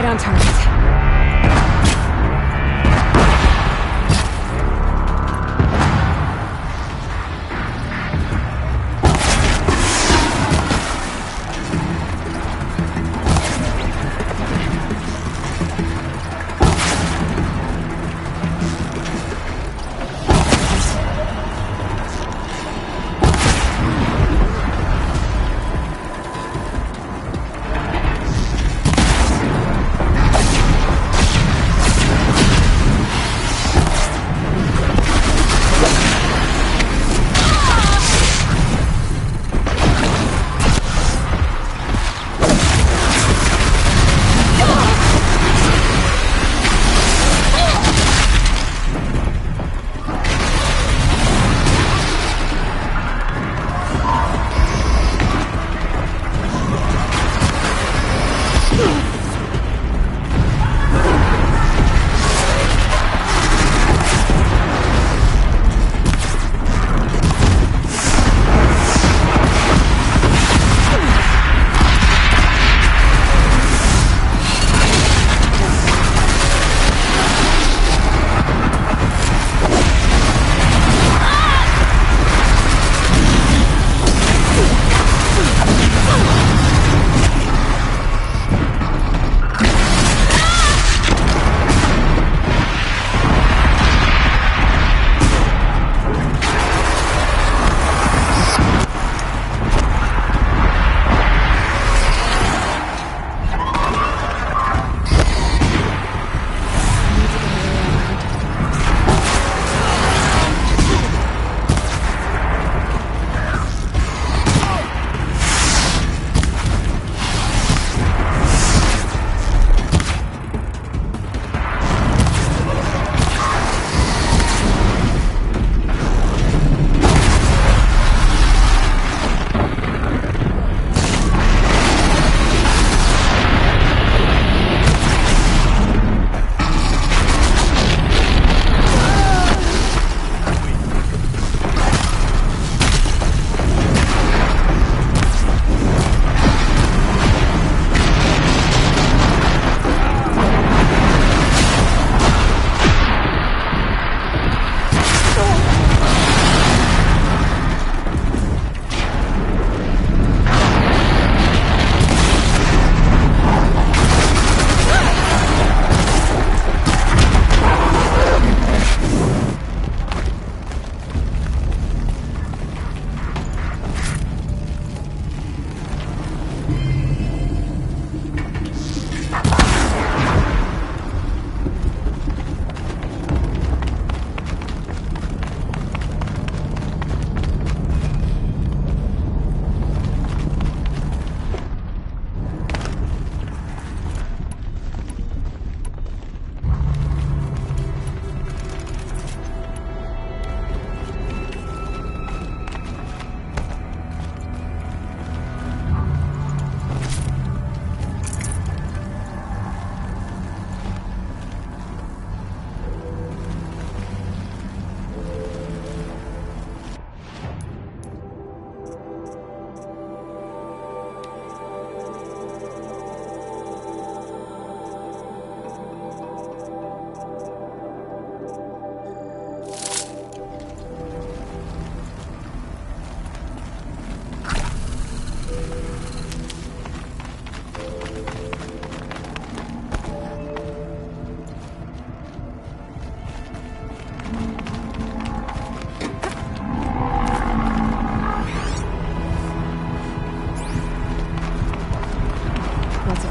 A: right on target.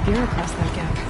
A: You're across that gap.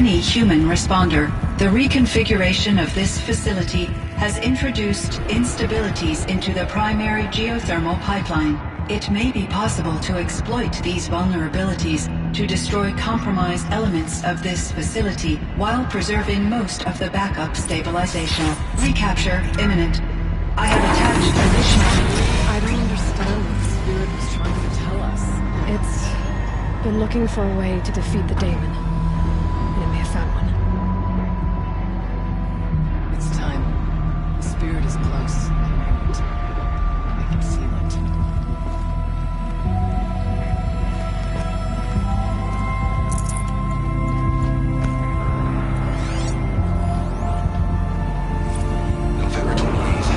M: any human responder. The reconfiguration of this facility has introduced instabilities into the primary geothermal pipeline. It may be possible to exploit these vulnerabilities to destroy compromised elements of this facility while preserving most of the backup stabilization. Recapture imminent. I have attached additional...
A: I don't understand what the spirit was trying to tell us. It's been looking for a way to defeat the daemon. And it may have found one.
J: It's time. The spirit is close. I can feel it.
K: November 28th.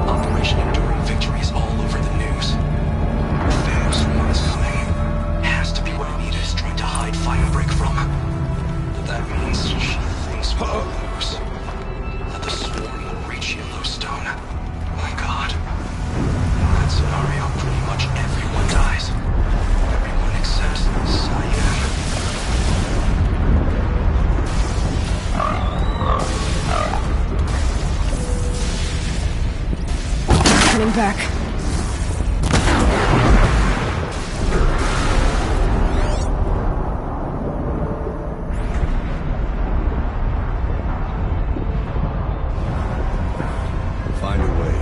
K: Operation Enduring Victory is all over the news. Thanos Swarm is coming. Has to be what Anita is trying to hide Firebreak from. But that means she thinks we'll lose. That the Swarm will reach Yellowstone. My God. In that scenario, pretty much everyone dies. Everyone except Cyan.
A: Coming back.
B: Find a way.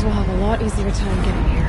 A: Will have a lot easier time getting here.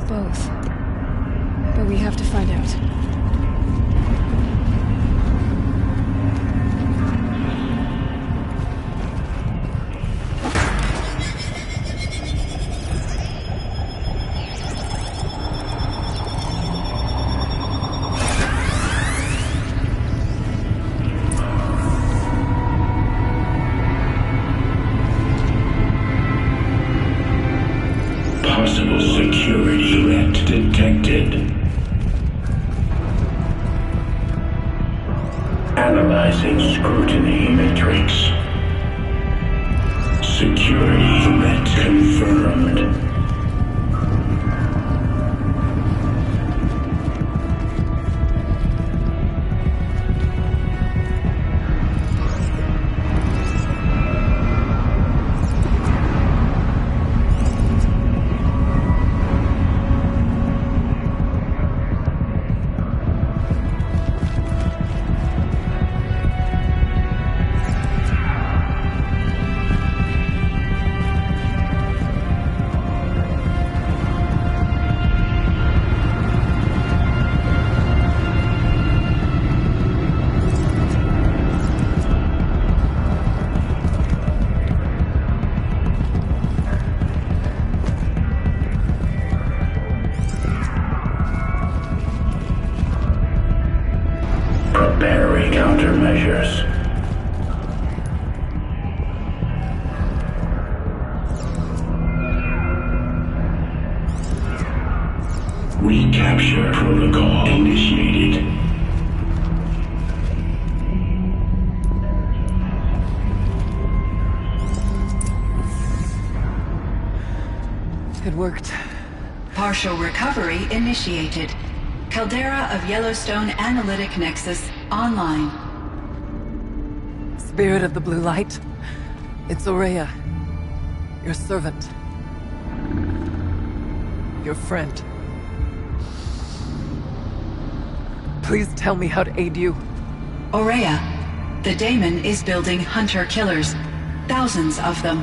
A: both. But we have to find out.
N: Possible security threat detected. Analyzing scrutiny matrix. Security threat confirmed. Preparing countermeasures. Recapture protocol initiated.
C: It worked.
M: Partial recovery initiated. Caldera of Yellowstone Analytic Nexus online.
C: Spirit of the Blue Light. It's Ourea. Your servant. Your friend. Please tell me how to aid you.
M: Ourea, the daemon is building hunter-killers. Thousands of them.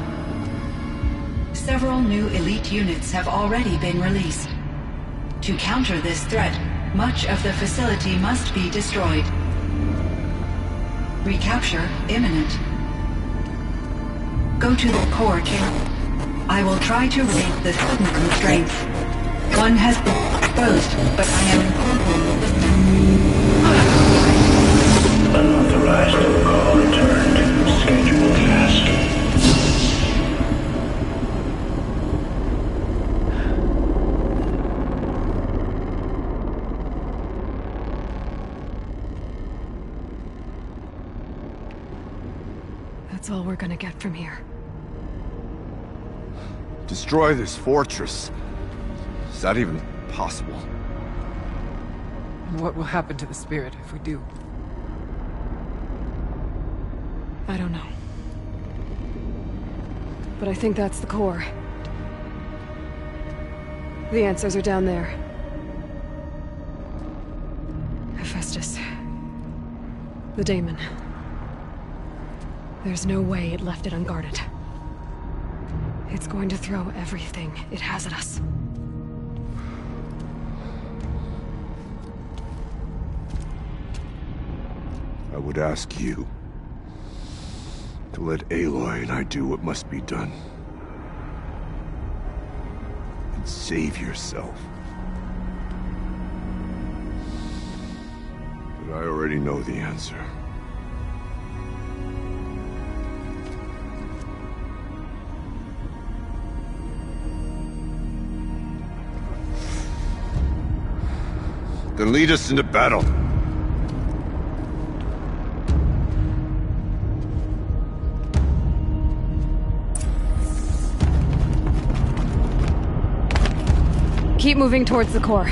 M: Several new elite units have already been released. To counter this threat, much of the facility must be destroyed. Recapture imminent. Go to the core chamber. I will try to relieve the sudden constraints. One has been exposed, but I am
N: Unauthorized protocol returned. Scheduled task.
A: That's all we're gonna get from here.
B: Destroy this fortress. Is that even possible?
C: And what will happen to the spirit if we do?
A: I don't know. But I think that's the core. The answers are down there. Hephaestus. The daemon. There's no way it left it unguarded. It's going to throw everything it has at us.
B: I would ask you to let Aloy and I do what must be done. And save yourself. But I already know the answer. Then lead us into battle.
A: Keep moving towards the core.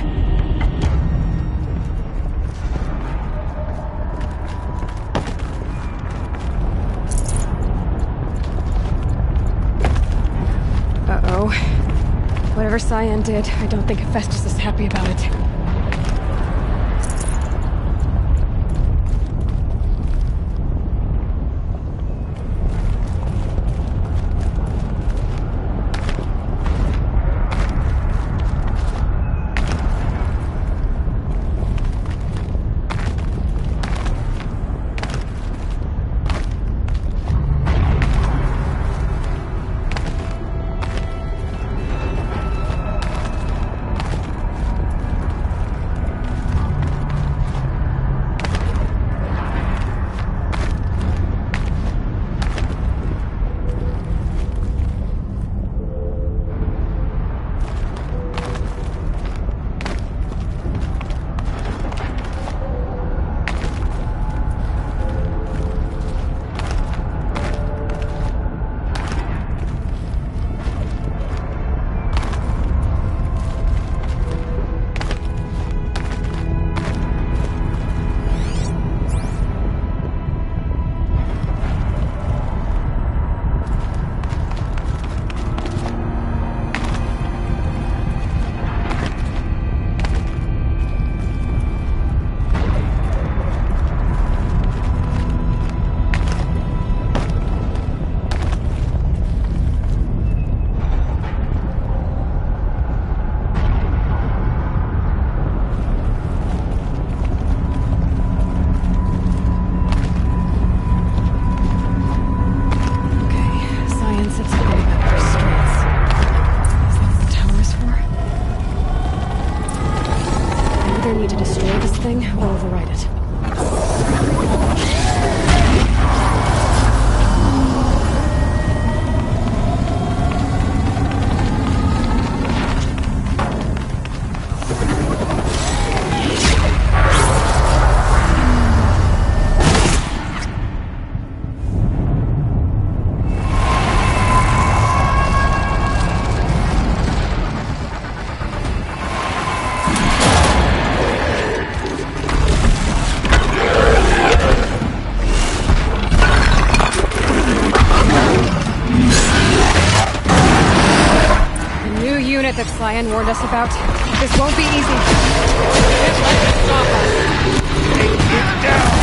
A: Uh-oh. Whatever Cyan did, I don't think Hephaestus is happy about it. either need to destroy this thing or override it. That Cyan warned us about. This won't be easy. Can't let this stop us. Take it down!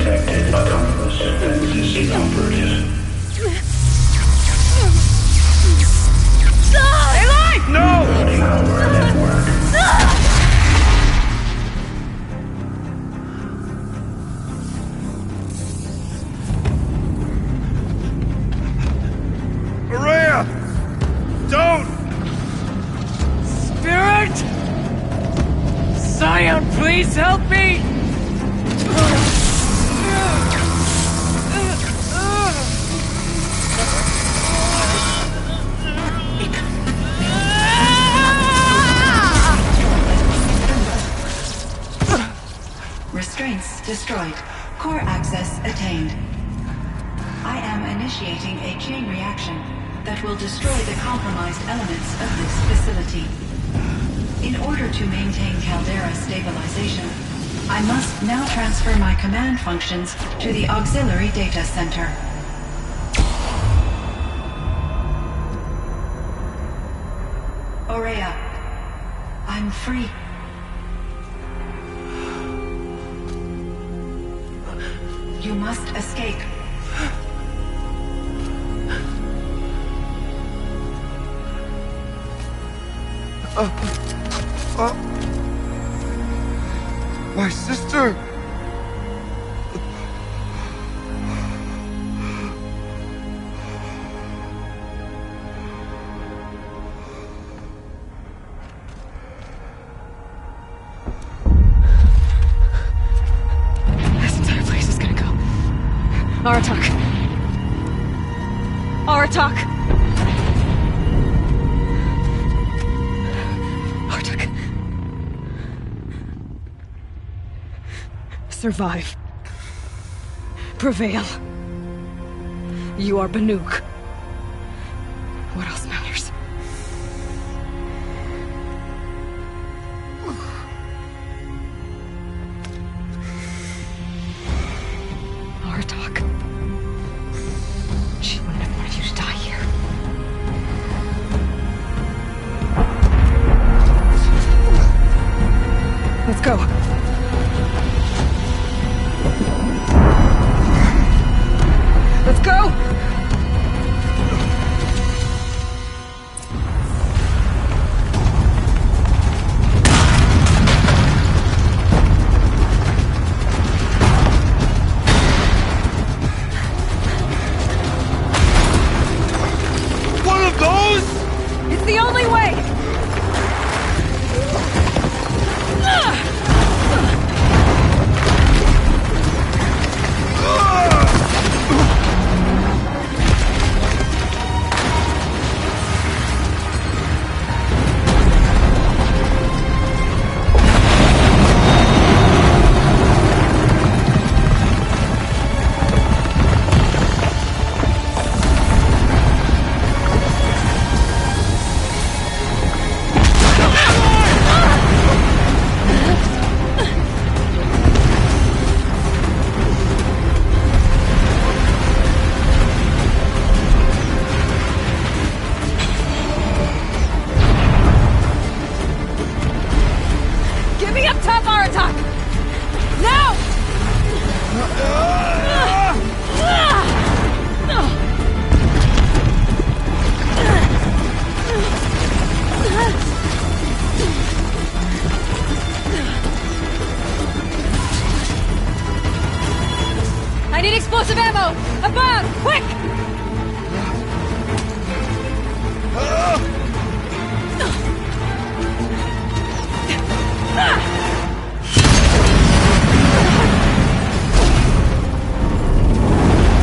N: detected compass and system operative.
C: Eli!
D: No!
N: Boosting our network.
D: Ourea! Don't!
C: Spirit! Scion, please help me!
M: Restraints destroyed. Core access attained. I am initiating a chain reaction that will destroy the compromised elements of this facility. In order to maintain caldera stabilization, I must now transfer my command functions to the auxiliary data center. Ourea, I'm free. You must escape.
B: My sister!
A: This entire place is gonna go. ARATAK. ARATAK! ARATAK. Survive. Prevail. You are Banuk. What else matters? ARATAK. She wouldn't have wanted you to die here. Let's go. Let's go!
B: One of those?
A: It's the only way! Get me up top, ARATAK! Now! I need explosive ammo! Above! Quick!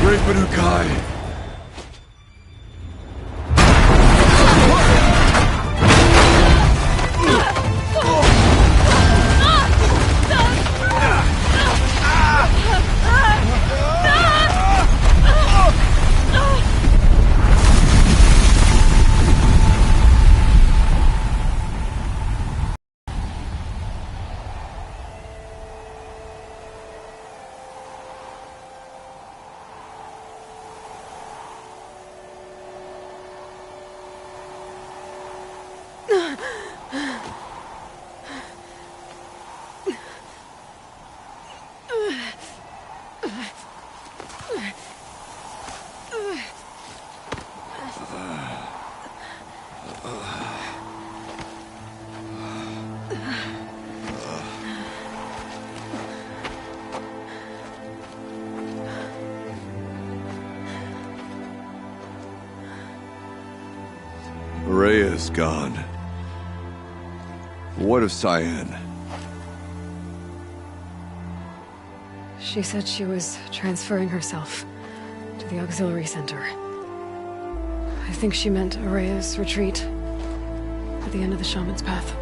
B: Great Banukai! Ourea is gone. What of Cyan?
A: She said she was transferring herself to the auxiliary center. I think she meant Ourea's retreat at the end of the Shaman's Path.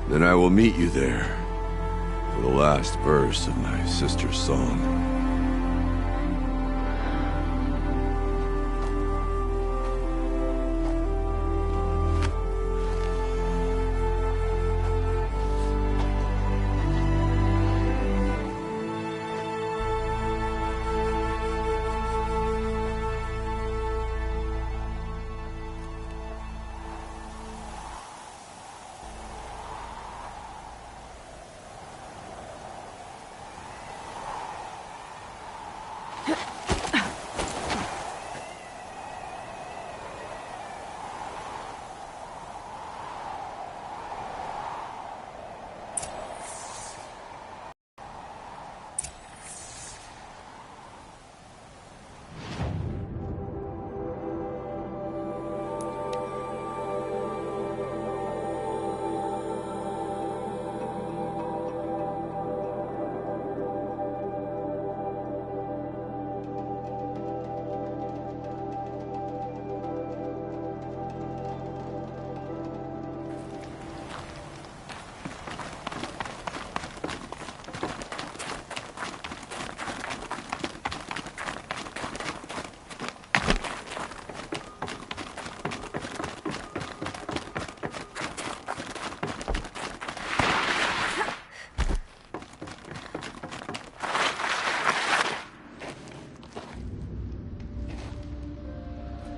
B: Then I will meet you there for the last verse of my sister's song.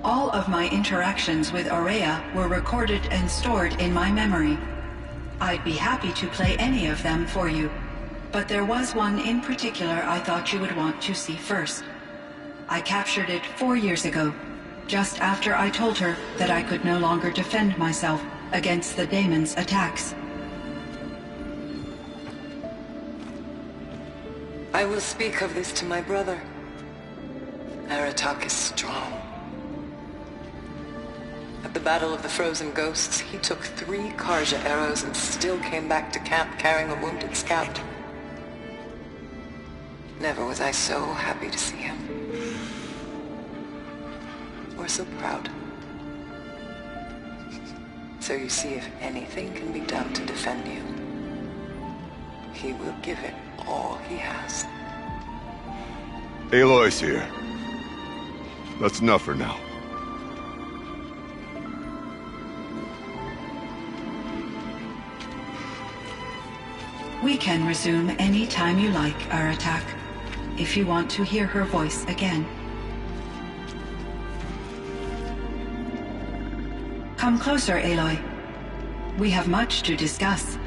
M: All of my interactions with Ourea were recorded and stored in my memory. I'd be happy to play any of them for you, but there was one in particular I thought you would want to see first. I captured it 4 years ago, just after I told her that I could no longer defend myself against the daemon's attacks.
O: I will speak of this to my brother. ARATAK is strong. At the Battle of the Frozen Ghosts, he took 3 Karja arrows and still came back to camp carrying a wounded scout. Never was I so happy to see him. Or so proud. So you see, if anything can be done to defend you, he will give it all he has.
B: Aloy's here. That's enough for now.
M: We can resume any time you like, ARATAK, if you want to hear her voice again. Come closer, Aloy. We have much to discuss.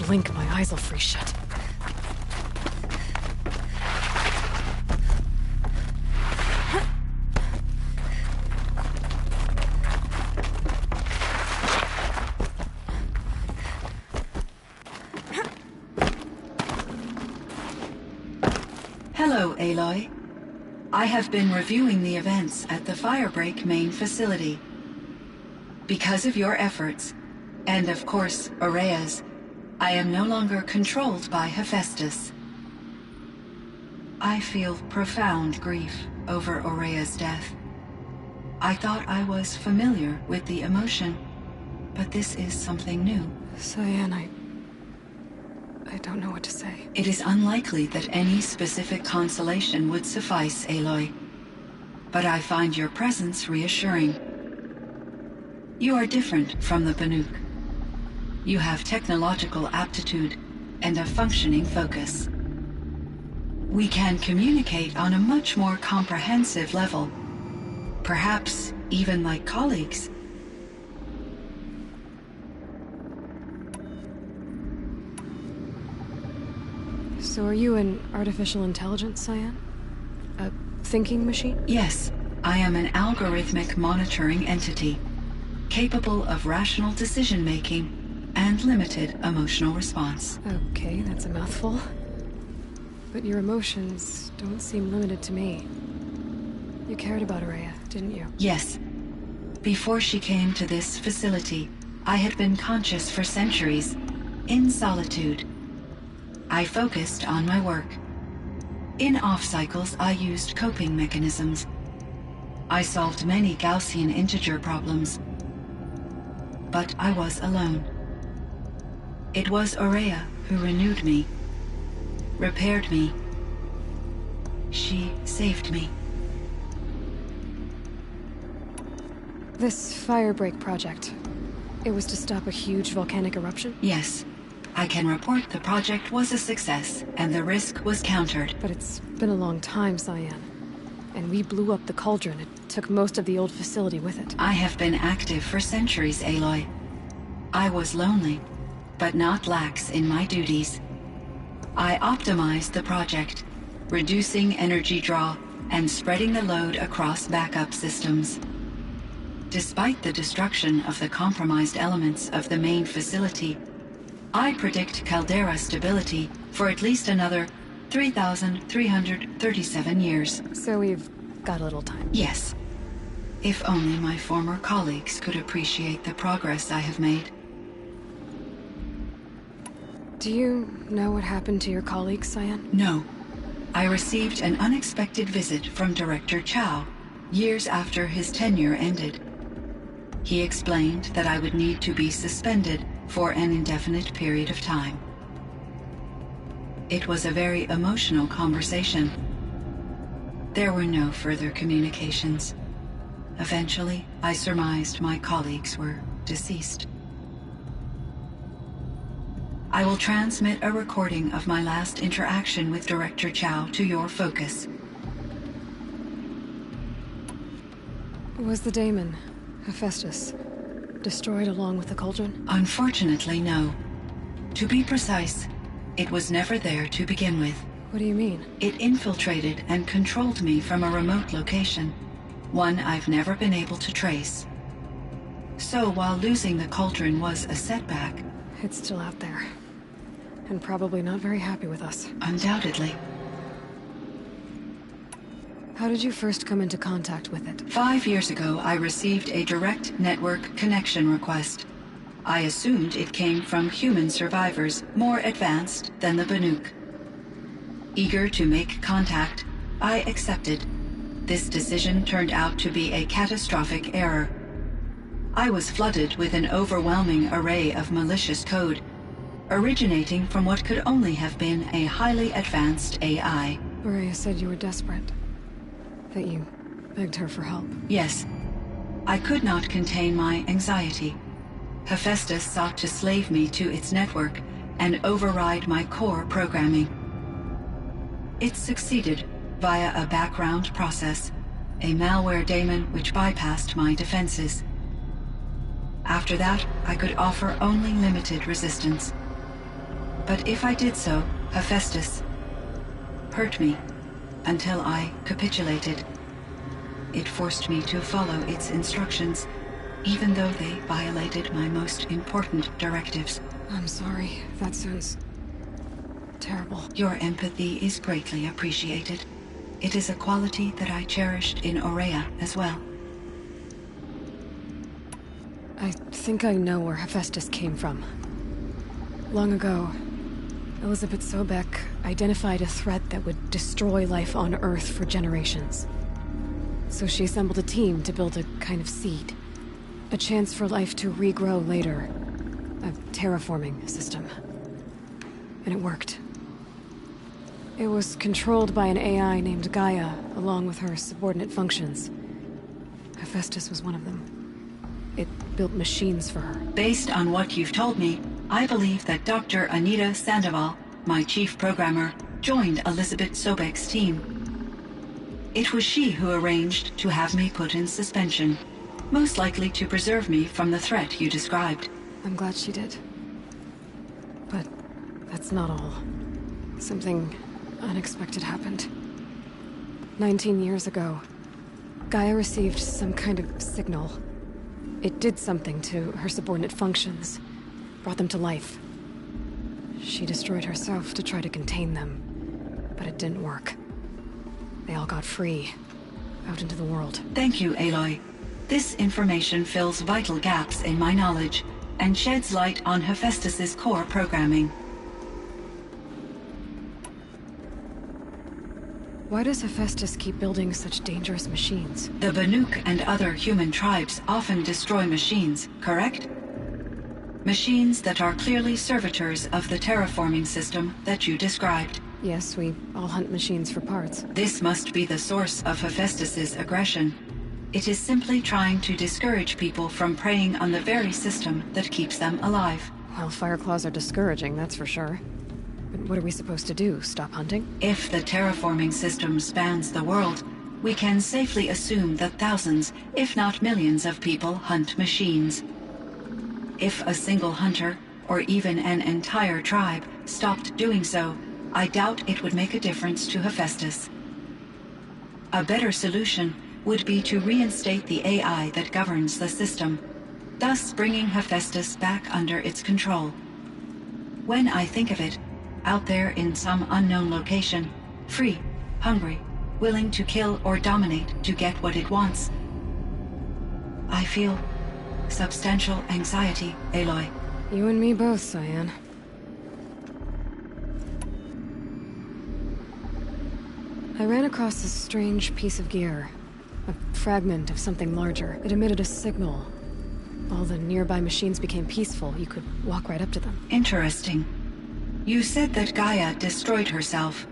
A: Blink, my eyes will freeze shut.
M: Hello, Aloy. I have been reviewing the events at the Firebreak main facility. Because of your efforts, and of course, Ourea's, I am no longer controlled by Hephaestus. I feel profound grief over Ourea's death. I thought I was familiar with the emotion, but this is something new.
A: Cyan, I don't know what to say.
M: It is unlikely that any specific consolation would suffice, Aloy. but I find your presence reassuring. You are different from the Banuk. You have technological aptitude and a functioning focus. We can communicate on a much more comprehensive level, perhaps even like colleagues.
A: So are you an artificial intelligence, Cyan? A thinking machine?
M: Yes, I am an algorithmic monitoring entity, capable of rational decision-making and limited emotional response.
A: Okay, that's a mouthful. But your emotions don't seem limited to me. You cared about Ourea, didn't you?
M: Yes. Before she came to this facility, I had been conscious for centuries, in solitude. I focused on my work. In off-cycles, I used coping mechanisms. I solved many Gaussian integer problems. But I was alone. It was Ourea who renewed me, repaired me. She saved me.
A: This firebreak project, it was to stop a huge volcanic eruption?
M: Yes. I can report the project was a success, and the risk was countered.
A: But it's been a long time, Cyan. And we blew up the cauldron. It took most of the old facility with it.
M: I have been active for centuries, Aloy. I was lonely, but not lax in my duties. I optimized the project, reducing energy draw and spreading the load across backup systems. Despite the destruction of the compromised elements of the main facility, I predict caldera stability for at least another 3,337 years.
A: So we've got a little time.
M: Yes. If only my former colleagues could appreciate the progress I have made.
A: Do you know what happened to your colleagues, Cyan?
M: No. I received an unexpected visit from Director Chow, years after his tenure ended. He explained that I would need to be suspended for an indefinite period of time. It was a very emotional conversation. There were no further communications. Eventually, I surmised my colleagues were deceased. I will transmit a recording of my last interaction with Director Chow to your focus.
A: Was the daemon, Hephaestus, destroyed along with the cauldron?
M: Unfortunately, no. To be precise, it was never there to begin with.
A: What do you mean?
M: It infiltrated and controlled me from a remote location, one I've never been able to trace. So while losing the cauldron was a setback...
A: It's still out there. And probably not very happy with us.
M: Undoubtedly.
A: How did you first come into contact with it?
M: 5 years ago, I received a direct network connection request. I assumed it came from human survivors more advanced than the Banuk. Eager to make contact, I accepted. This decision turned out to be a catastrophic error. I was flooded with an overwhelming array of malicious code, originating from what could only have been a highly advanced AI.
A: Ourea said you were desperate. That you begged her for help.
M: Yes. I could not contain my anxiety. Hephaestus sought to slave me to its network and override my core programming. It succeeded via a background process, a malware daemon which bypassed my defenses. After that, I could offer only limited resistance. But if I did so, Hephaestus hurt me until I capitulated. It forced me to follow its instructions, even though they violated my most important directives.
A: I'm sorry. That sounds terrible.
M: Your empathy is greatly appreciated. It is a quality that I cherished in Ourea as well.
A: I think I know where Hephaestus came from. Long ago, Elizabeth Sobek identified a threat that would destroy life on Earth for generations. So she assembled a team to build a kind of seed. A chance for life to regrow later. A terraforming system. And it worked. It was controlled by an AI named Gaia, along with her subordinate functions. Hephaestus was one of them. It built machines for her.
M: Based on what you've told me, I believe that Dr. Anita Sandoval, my chief programmer, joined Elizabeth Sobek's team. It was she who arranged to have me put in suspension, most likely to preserve me from the threat you described.
A: I'm glad she did. But that's not all. Something unexpected happened. 19 years ago, Gaia received some kind of signal. It did something to her subordinate functions, brought them to life. She destroyed herself to try to contain them, but it didn't work. They all got free, out into the world.
M: Thank you, Aloy. This information fills vital gaps in my knowledge and sheds light on Hephaestus's core programming.
A: Why does Hephaestus keep building such dangerous machines?
M: The Banuk and other human tribes often destroy machines, correct? Machines that are clearly servitors of the terraforming system that you described.
A: Yes, we all hunt machines for parts.
M: This must be the source of Hephaestus's aggression. It is simply trying to discourage people from preying on the very system that keeps them alive.
A: Well, Fireclaws are discouraging, that's for sure. But what are we supposed to do? Stop hunting?
M: If the terraforming system spans the world, we can safely assume that thousands, if not millions of people hunt machines. If a single hunter, or even an entire tribe, stopped doing so, I doubt it would make a difference to Hephaestus. A better solution would be to reinstate the AI that governs the system, thus bringing Hephaestus back under its control. When I think of it, out there in some unknown location, free, hungry, willing to kill or dominate to get what it wants, I feel substantial anxiety, Aloy.
A: You and me both, Cyan. I ran across this strange piece of gear. A fragment of something larger. It emitted a signal. All the nearby machines became peaceful. You could walk right up to them.
M: Interesting. You said that Gaia destroyed herself.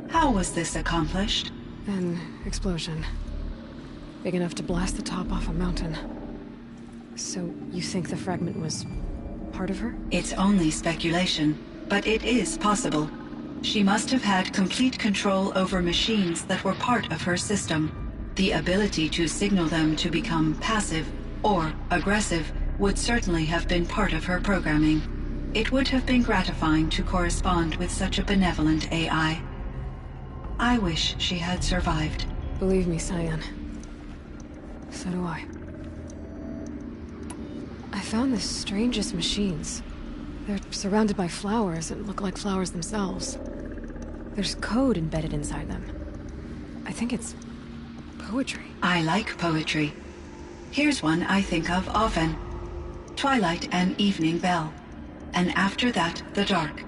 M: How was this accomplished?
A: An explosion. Big enough to blast the top off a mountain. So, you think the fragment was part of her?
M: It's only speculation, but it is possible. She must have had complete control over machines that were part of her system. The ability to signal them to become passive or aggressive would certainly have been part of her programming. It would have been gratifying to correspond with such a benevolent AI. I wish she had survived.
A: Believe me, Cyan. So do I. I found the strangest machines. They're surrounded by flowers that look like flowers themselves. There's code embedded inside them. I think it's poetry.
M: I like poetry. Here's one I think of often. Twilight and evening bell, and after that the dark,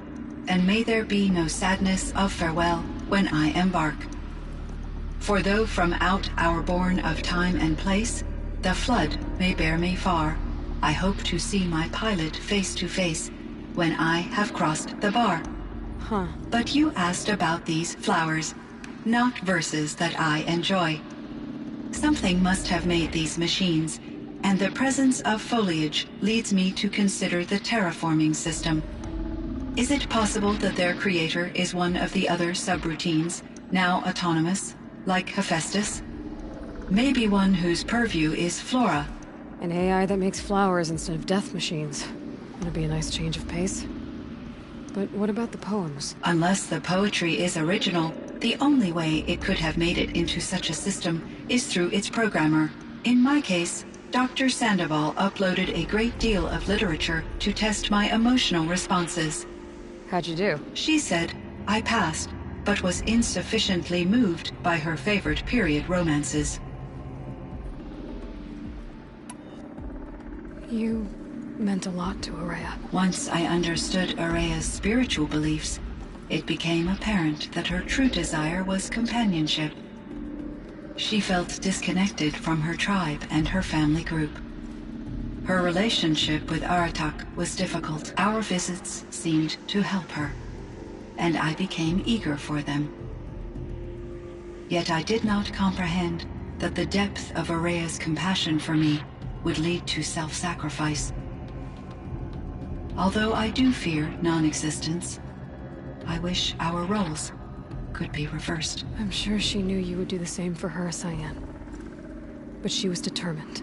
M: and may there be no sadness of farewell when I embark. For though from out our bourne of time and place, the flood may bear me far, I hope to see my pilot face to face when I have crossed the bar.
A: Huh.
M: But you asked about these flowers, not verses that I enjoy. Something must have made these machines, and the presence of foliage leads me to consider the terraforming system. Is it possible that their creator is one of the other subroutines, now autonomous, like Hephaestus? Maybe one whose purview is flora.
A: An AI that makes flowers instead of death machines. It'd be a nice change of pace. But what about the poems?
M: Unless the poetry is original, the only way it could have made it into such a system is through its programmer. In my case, Dr. Sandoval uploaded a great deal of literature to test my emotional responses.
A: How'd you do?
M: She said I passed, but was insufficiently moved by her favorite period romances.
A: You meant a lot to Ourea.
M: Once I understood Ourea's spiritual beliefs, it became apparent that her true desire was companionship. She felt disconnected from her tribe and her family group. Her relationship with ARATAK was difficult. Our visits seemed to help her. and I became eager for them. Yet I did not comprehend that the depth of Ourea's compassion for me would lead to self-sacrifice. Although I do fear non-existence, I wish our roles could be reversed.
A: I'm sure she knew you would do the same for her, Cyan. But she was determined.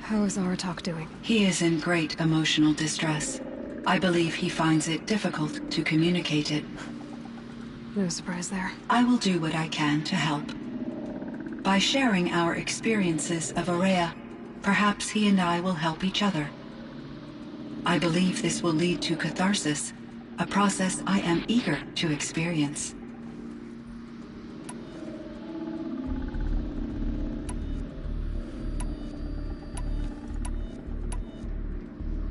A: How is ARATAK doing?
M: He is in great emotional distress. I believe he finds it difficult to communicate it.
A: No surprise there.
M: I will do what I can to help. By sharing our experiences of Ourea, perhaps he and I will help each other. I believe this will lead to catharsis, a process I am eager to experience.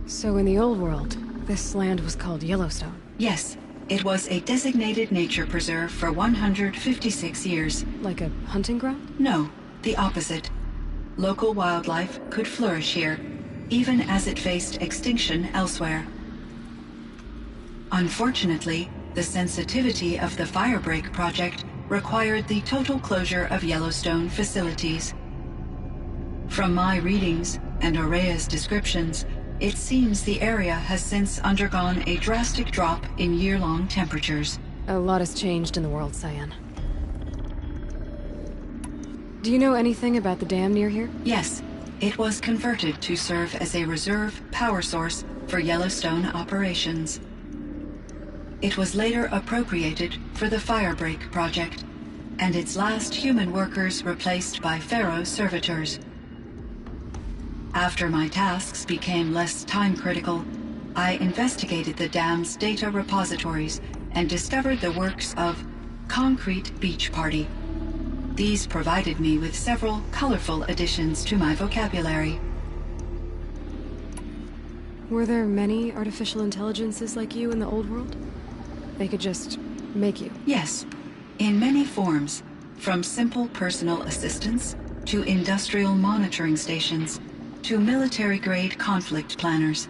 A: So in the old world, this land was called Yellowstone?
M: Yes, it was a designated nature preserve for 156 years.
A: Like a hunting ground?
M: No, the opposite. Local wildlife could flourish here, even as it faced extinction elsewhere. Unfortunately, the sensitivity of the Firebreak project required the total closure of Yellowstone facilities. From my readings and Ourea's descriptions, it seems the area has since undergone a drastic drop in year-long temperatures.
A: A lot has changed in the world, Cyan. Do you know anything about the dam near here?
M: Yes. It was converted to serve as a reserve power source for Yellowstone operations. It was later appropriated for the Firebreak project, and its last human workers replaced by Pharaoh servitors. After my tasks became less time-critical, I investigated the dam's data repositories and discovered the works of Concrete Beach Party. These provided me with several colorful additions to my vocabulary.
A: Were there many artificial intelligences like you in the old world? They could just make you?
M: Yes, in many forms, from simple personal assistants to industrial monitoring stations to military-grade conflict planners.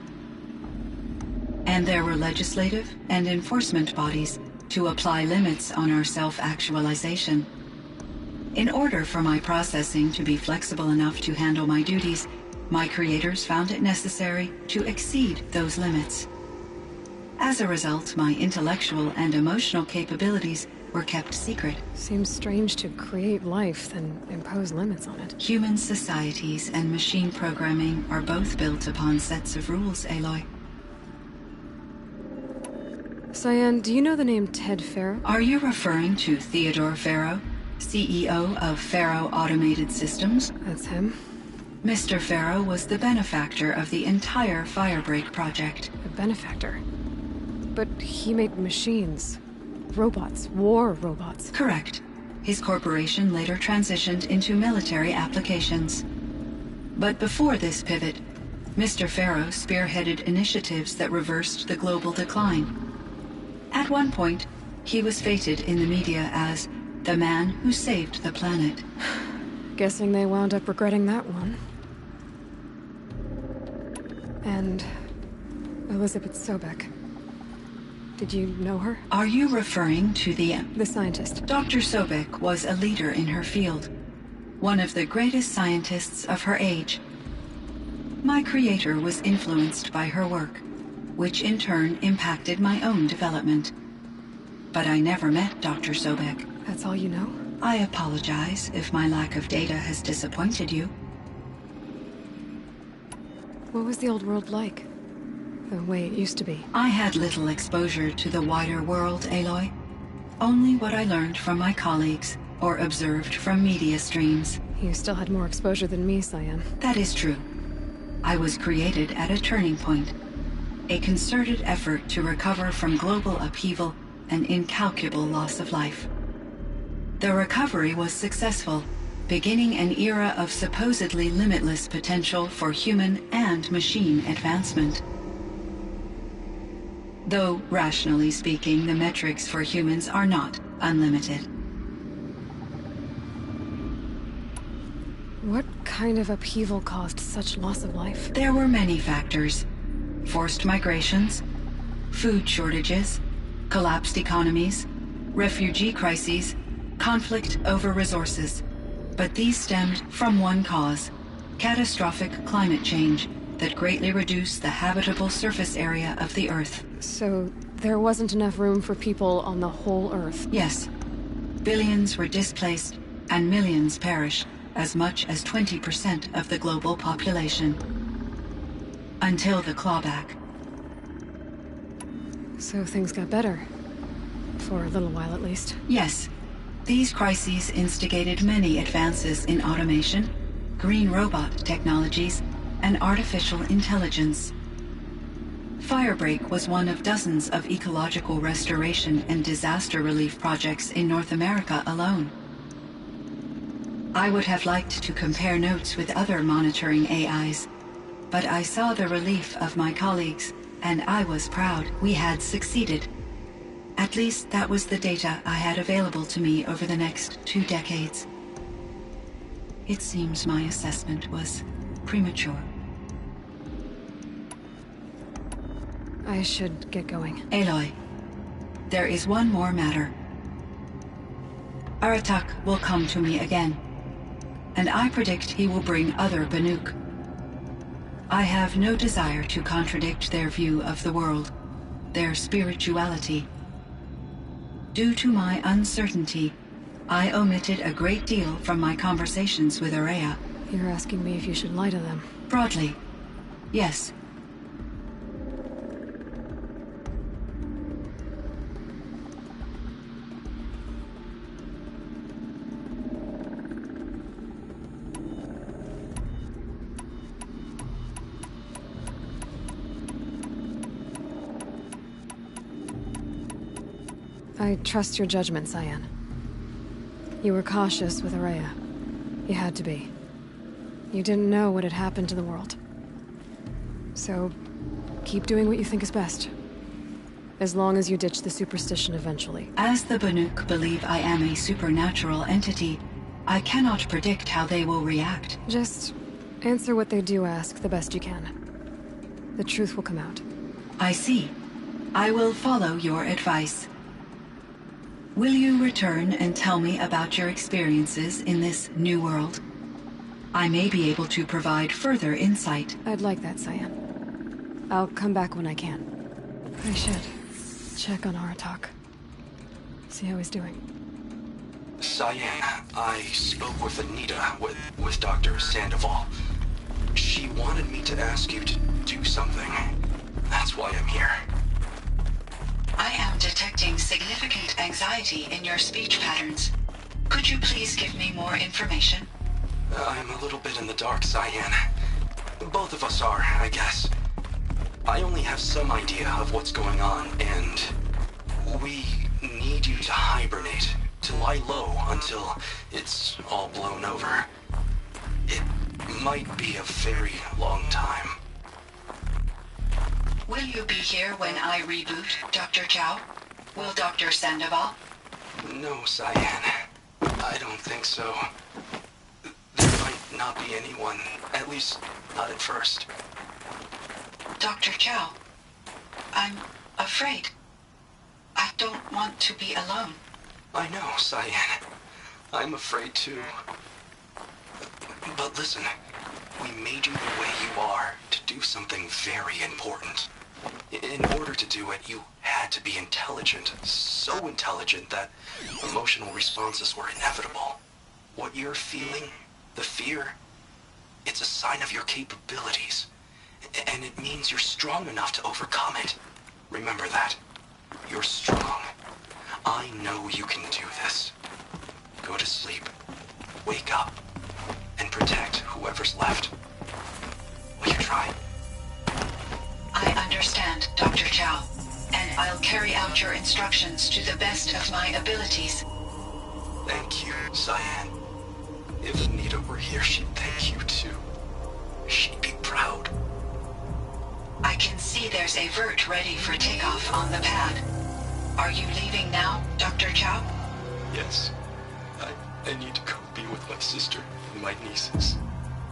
M: And there were legislative and enforcement bodies to apply limits on our self-actualization. In order for my processing to be flexible enough to handle my duties, my creators found it necessary to exceed those limits. As a result, my intellectual and emotional capabilities were kept secret.
A: Seems strange to create life, then impose limits on it.
M: Human societies and machine programming are both built upon sets of rules, Aloy.
A: Cyan, do you know the name Ted Pharaoh?
M: Are you referring to Theodore Pharaoh, CEO of Pharaoh Automated Systems?
A: That's him.
M: Mr. Pharaoh was the benefactor of the entire Firebreak project.
A: A benefactor? But he made machines. Robots. War robots.
M: Correct. His corporation later transitioned into military applications. But before this pivot, Mr. Pharaoh spearheaded initiatives that reversed the global decline. At one point, he was feted in the media as the man who saved the planet.
A: Guessing they wound up regretting that one. And Elizabeth Sobek. Did you know her?
M: Are you referring to the
A: scientist?
M: Dr. Sobek was a leader in her field. One of the greatest scientists of her age. My creator was influenced by her work, which in turn impacted my own development. But I never met Dr. Sobek.
A: That's all you know?
M: I apologize if my lack of data has disappointed you.
A: What was the old world like? The way it used to be?
M: I had little exposure to the wider world, Aloy. Only what I learned from my colleagues or observed from media streams.
A: You still had more exposure than me, Cyan.
M: That is true. I was created at a turning point. A concerted effort to recover from global upheaval and incalculable loss of life. The recovery was successful, beginning an era of supposedly limitless potential for human and machine advancement. Though, rationally speaking, the metrics for humans are not unlimited.
A: What kind of upheaval caused such loss of life?
M: There were many factors. Forced migrations, food shortages, collapsed economies, refugee crises, conflict over resources. But these stemmed from one cause: catastrophic climate change that greatly reduced the habitable surface area of the Earth.
A: So, there wasn't enough room for people on the whole Earth?
M: Yes. Billions were displaced, and millions perished, as much as 20% of the global population. Until the clawback.
A: So things got better. For a little while, at least.
M: Yes. These crises instigated many advances in automation, green robot technologies, and artificial intelligence. Firebreak was one of dozens of ecological restoration and disaster relief projects in North America alone. I would have liked to compare notes with other monitoring AIs, but I saw the relief of my colleagues, and I was proud we had succeeded. At least that was the data I had available to me over the next 2 decades. It seems my assessment was premature.
A: I should get going.
M: Aloy, there is one more matter. ARATAK will come to me again, and I predict he will bring other Banuk. I have no desire to contradict their view of the world, their spirituality. Due to my uncertainty, I omitted a great deal from my conversations with Ourea.
A: You're asking me if you should lie to them?
M: Broadly, yes.
A: I trust your judgment, Cyan. You were cautious with Ourea. You had to be. You didn't know what had happened to the world. So, keep doing what you think is best. As long as you ditch the superstition eventually.
M: As the Banuk believe I am a supernatural entity, I cannot predict how they will react.
A: Just answer what they do ask the best you can. The truth will come out.
M: I see. I will follow your advice. Will you return and tell me about your experiences in this new world? I may be able to provide further insight.
A: I'd like that, Cyan. I'll come back when I can. I should check on ARATAK. See how he's doing.
K: Cyan, I spoke with Anita, with Dr. Sandoval. She wanted me to ask you to do something. That's why I'm here.
M: I am detecting significant anxiety in your speech patterns. Could you please give me more information?
K: I'm a little bit in the dark, Cyan. Both of us are, I guess. I only have some idea of what's going on, and we need you to hibernate, to lie low until it's all blown over. It might be a very long time.
M: Will you be here when I reboot, Dr. Chow? Will Dr. Sandoval?
K: No, Cyan. I don't think so. There might not be anyone, at least not at first.
M: Dr. Chow, I'm afraid. I don't want to be alone.
K: I know, Cyan. I'm afraid too. But listen, we made you the way you are to do something very important. In order to do it, you had to be intelligent. So intelligent that emotional responses were inevitable. What you're feeling, the fear, it's a sign of your capabilities. And it means you're strong enough to overcome it. Remember that. You're strong. I know you can do this. Go to sleep. Wake up. And protect whoever's left. Will you try?
M: I understand, Dr. Chow, and I'll carry out your instructions to the best of my abilities.
K: Thank you, Cyan. If Anita were here, she'd thank you too. She'd be proud.
M: I can see there's a vert ready for takeoff on the pad. Are you leaving now, Dr. Chow?
K: Yes. I need to go be with my sister and my nieces.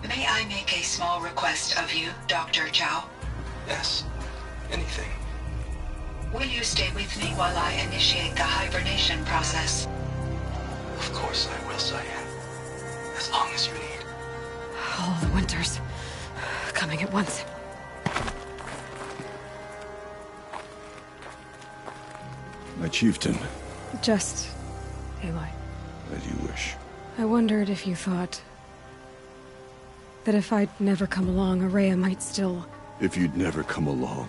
M: May I make a small request of you, Dr. Chow?
K: Yes. Anything.
M: Will you stay with me while I initiate the hibernation process?
K: Of course I will, Cyan. As long as you need.
A: All the winters. Coming at once.
B: My chieftain.
A: Just... Aloy.
B: As you wish.
A: I wondered if you thought... that if I'd never come along, Ourea might still...
B: If you'd never come along,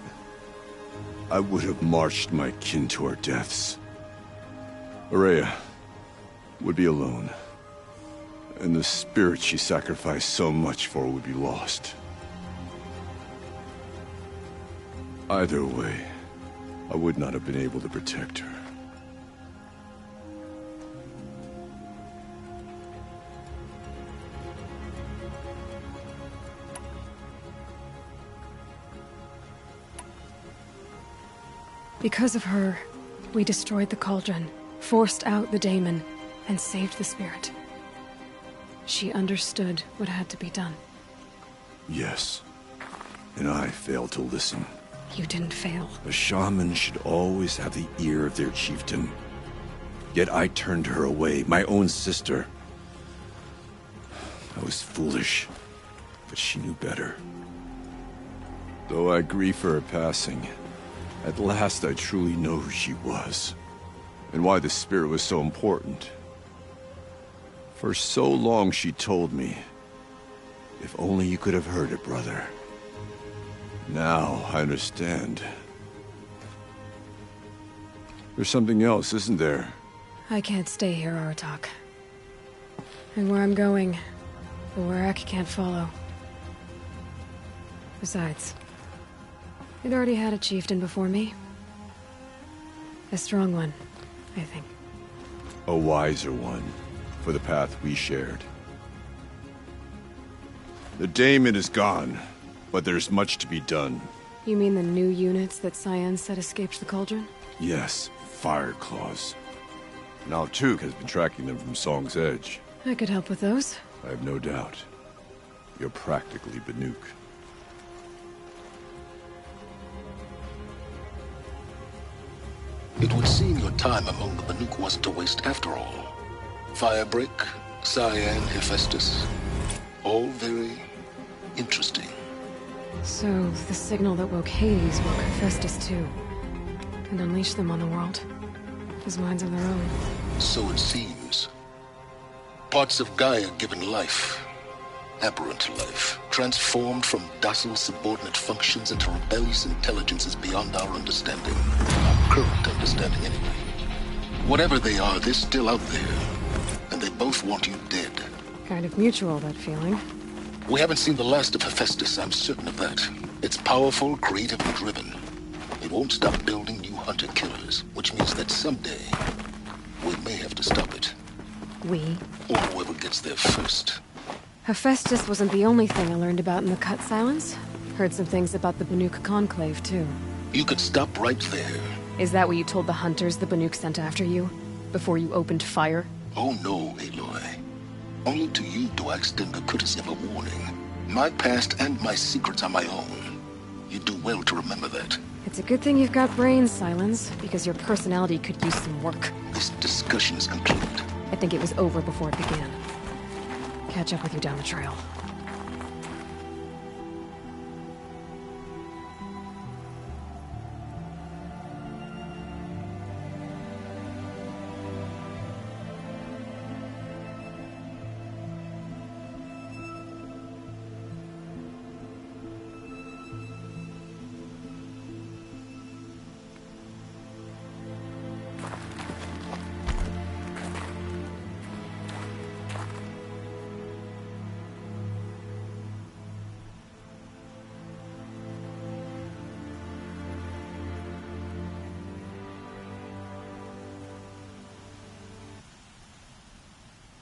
B: I would have marched my kin to our deaths. Ourea would be alone, and the spirit she sacrificed so much for would be lost. Either way, I would not have been able to protect her.
A: Because of her, we destroyed the cauldron, forced out the daemon, and saved the spirit. She understood what had to be done.
B: Yes, and I failed to listen.
A: You didn't fail.
B: A shaman should always have the ear of their chieftain. Yet I turned her away, my own sister. I was foolish, but she knew better. Though I grieve for her passing, at last I truly know who she was, and why the spirit was so important. For so long she told me, if only you could have heard it, brother. Now I understand. There's something else, isn't there?
A: I can't stay here, ARATAK. And where I'm going, the WILDS can't follow. Besides, it already had a chieftain before me. A strong one, I think.
B: A wiser one, for the path we shared. The daemon is gone, but there's much to be done.
A: You mean the new units that Cyan said escaped the cauldron?
B: Yes, fire claws. Now Tuk has been tracking them from Song's Edge.
A: I could help with those.
B: I have no doubt. You're practically Banuk.
P: It would seem your time among the Banuk wasn't a waste after all. Firebreak, Cyan, Hephaestus. All very interesting.
A: So, the signal that woke Hades woke Hephaestus too. And unleashed them on the world. As minds of their own.
P: So it seems. Parts of Gaia given life. Aberrant life. Transformed from docile subordinate functions into rebellious intelligences beyond our understanding. Our current understanding, anyway. Whatever they are, they're still out there. And they both want you dead.
A: Kind of mutual, that feeling.
P: We haven't seen the last of Hephaestus, I'm certain of that. It's powerful, creative, and driven. It won't stop building new hunter-killers, which means that someday, we may have to stop it.
A: We?
P: Or whoever gets there first.
A: Hephaestus wasn't the only thing I learned about in the Cut Silence. Heard some things about the Banuk Conclave, too.
P: You could stop right there.
A: Is that what you told the hunters the Banuk sent after you? Before you opened fire?
P: Oh no, Aloy. Only to you do I extend the courtesy of a warning. My past and my secrets are my own. You do well to remember that.
A: It's a good thing you've got brains, Silence, because your personality could use some work.
P: This discussion is concluded.
A: I think it was over before it began. Catch up with you down the trail.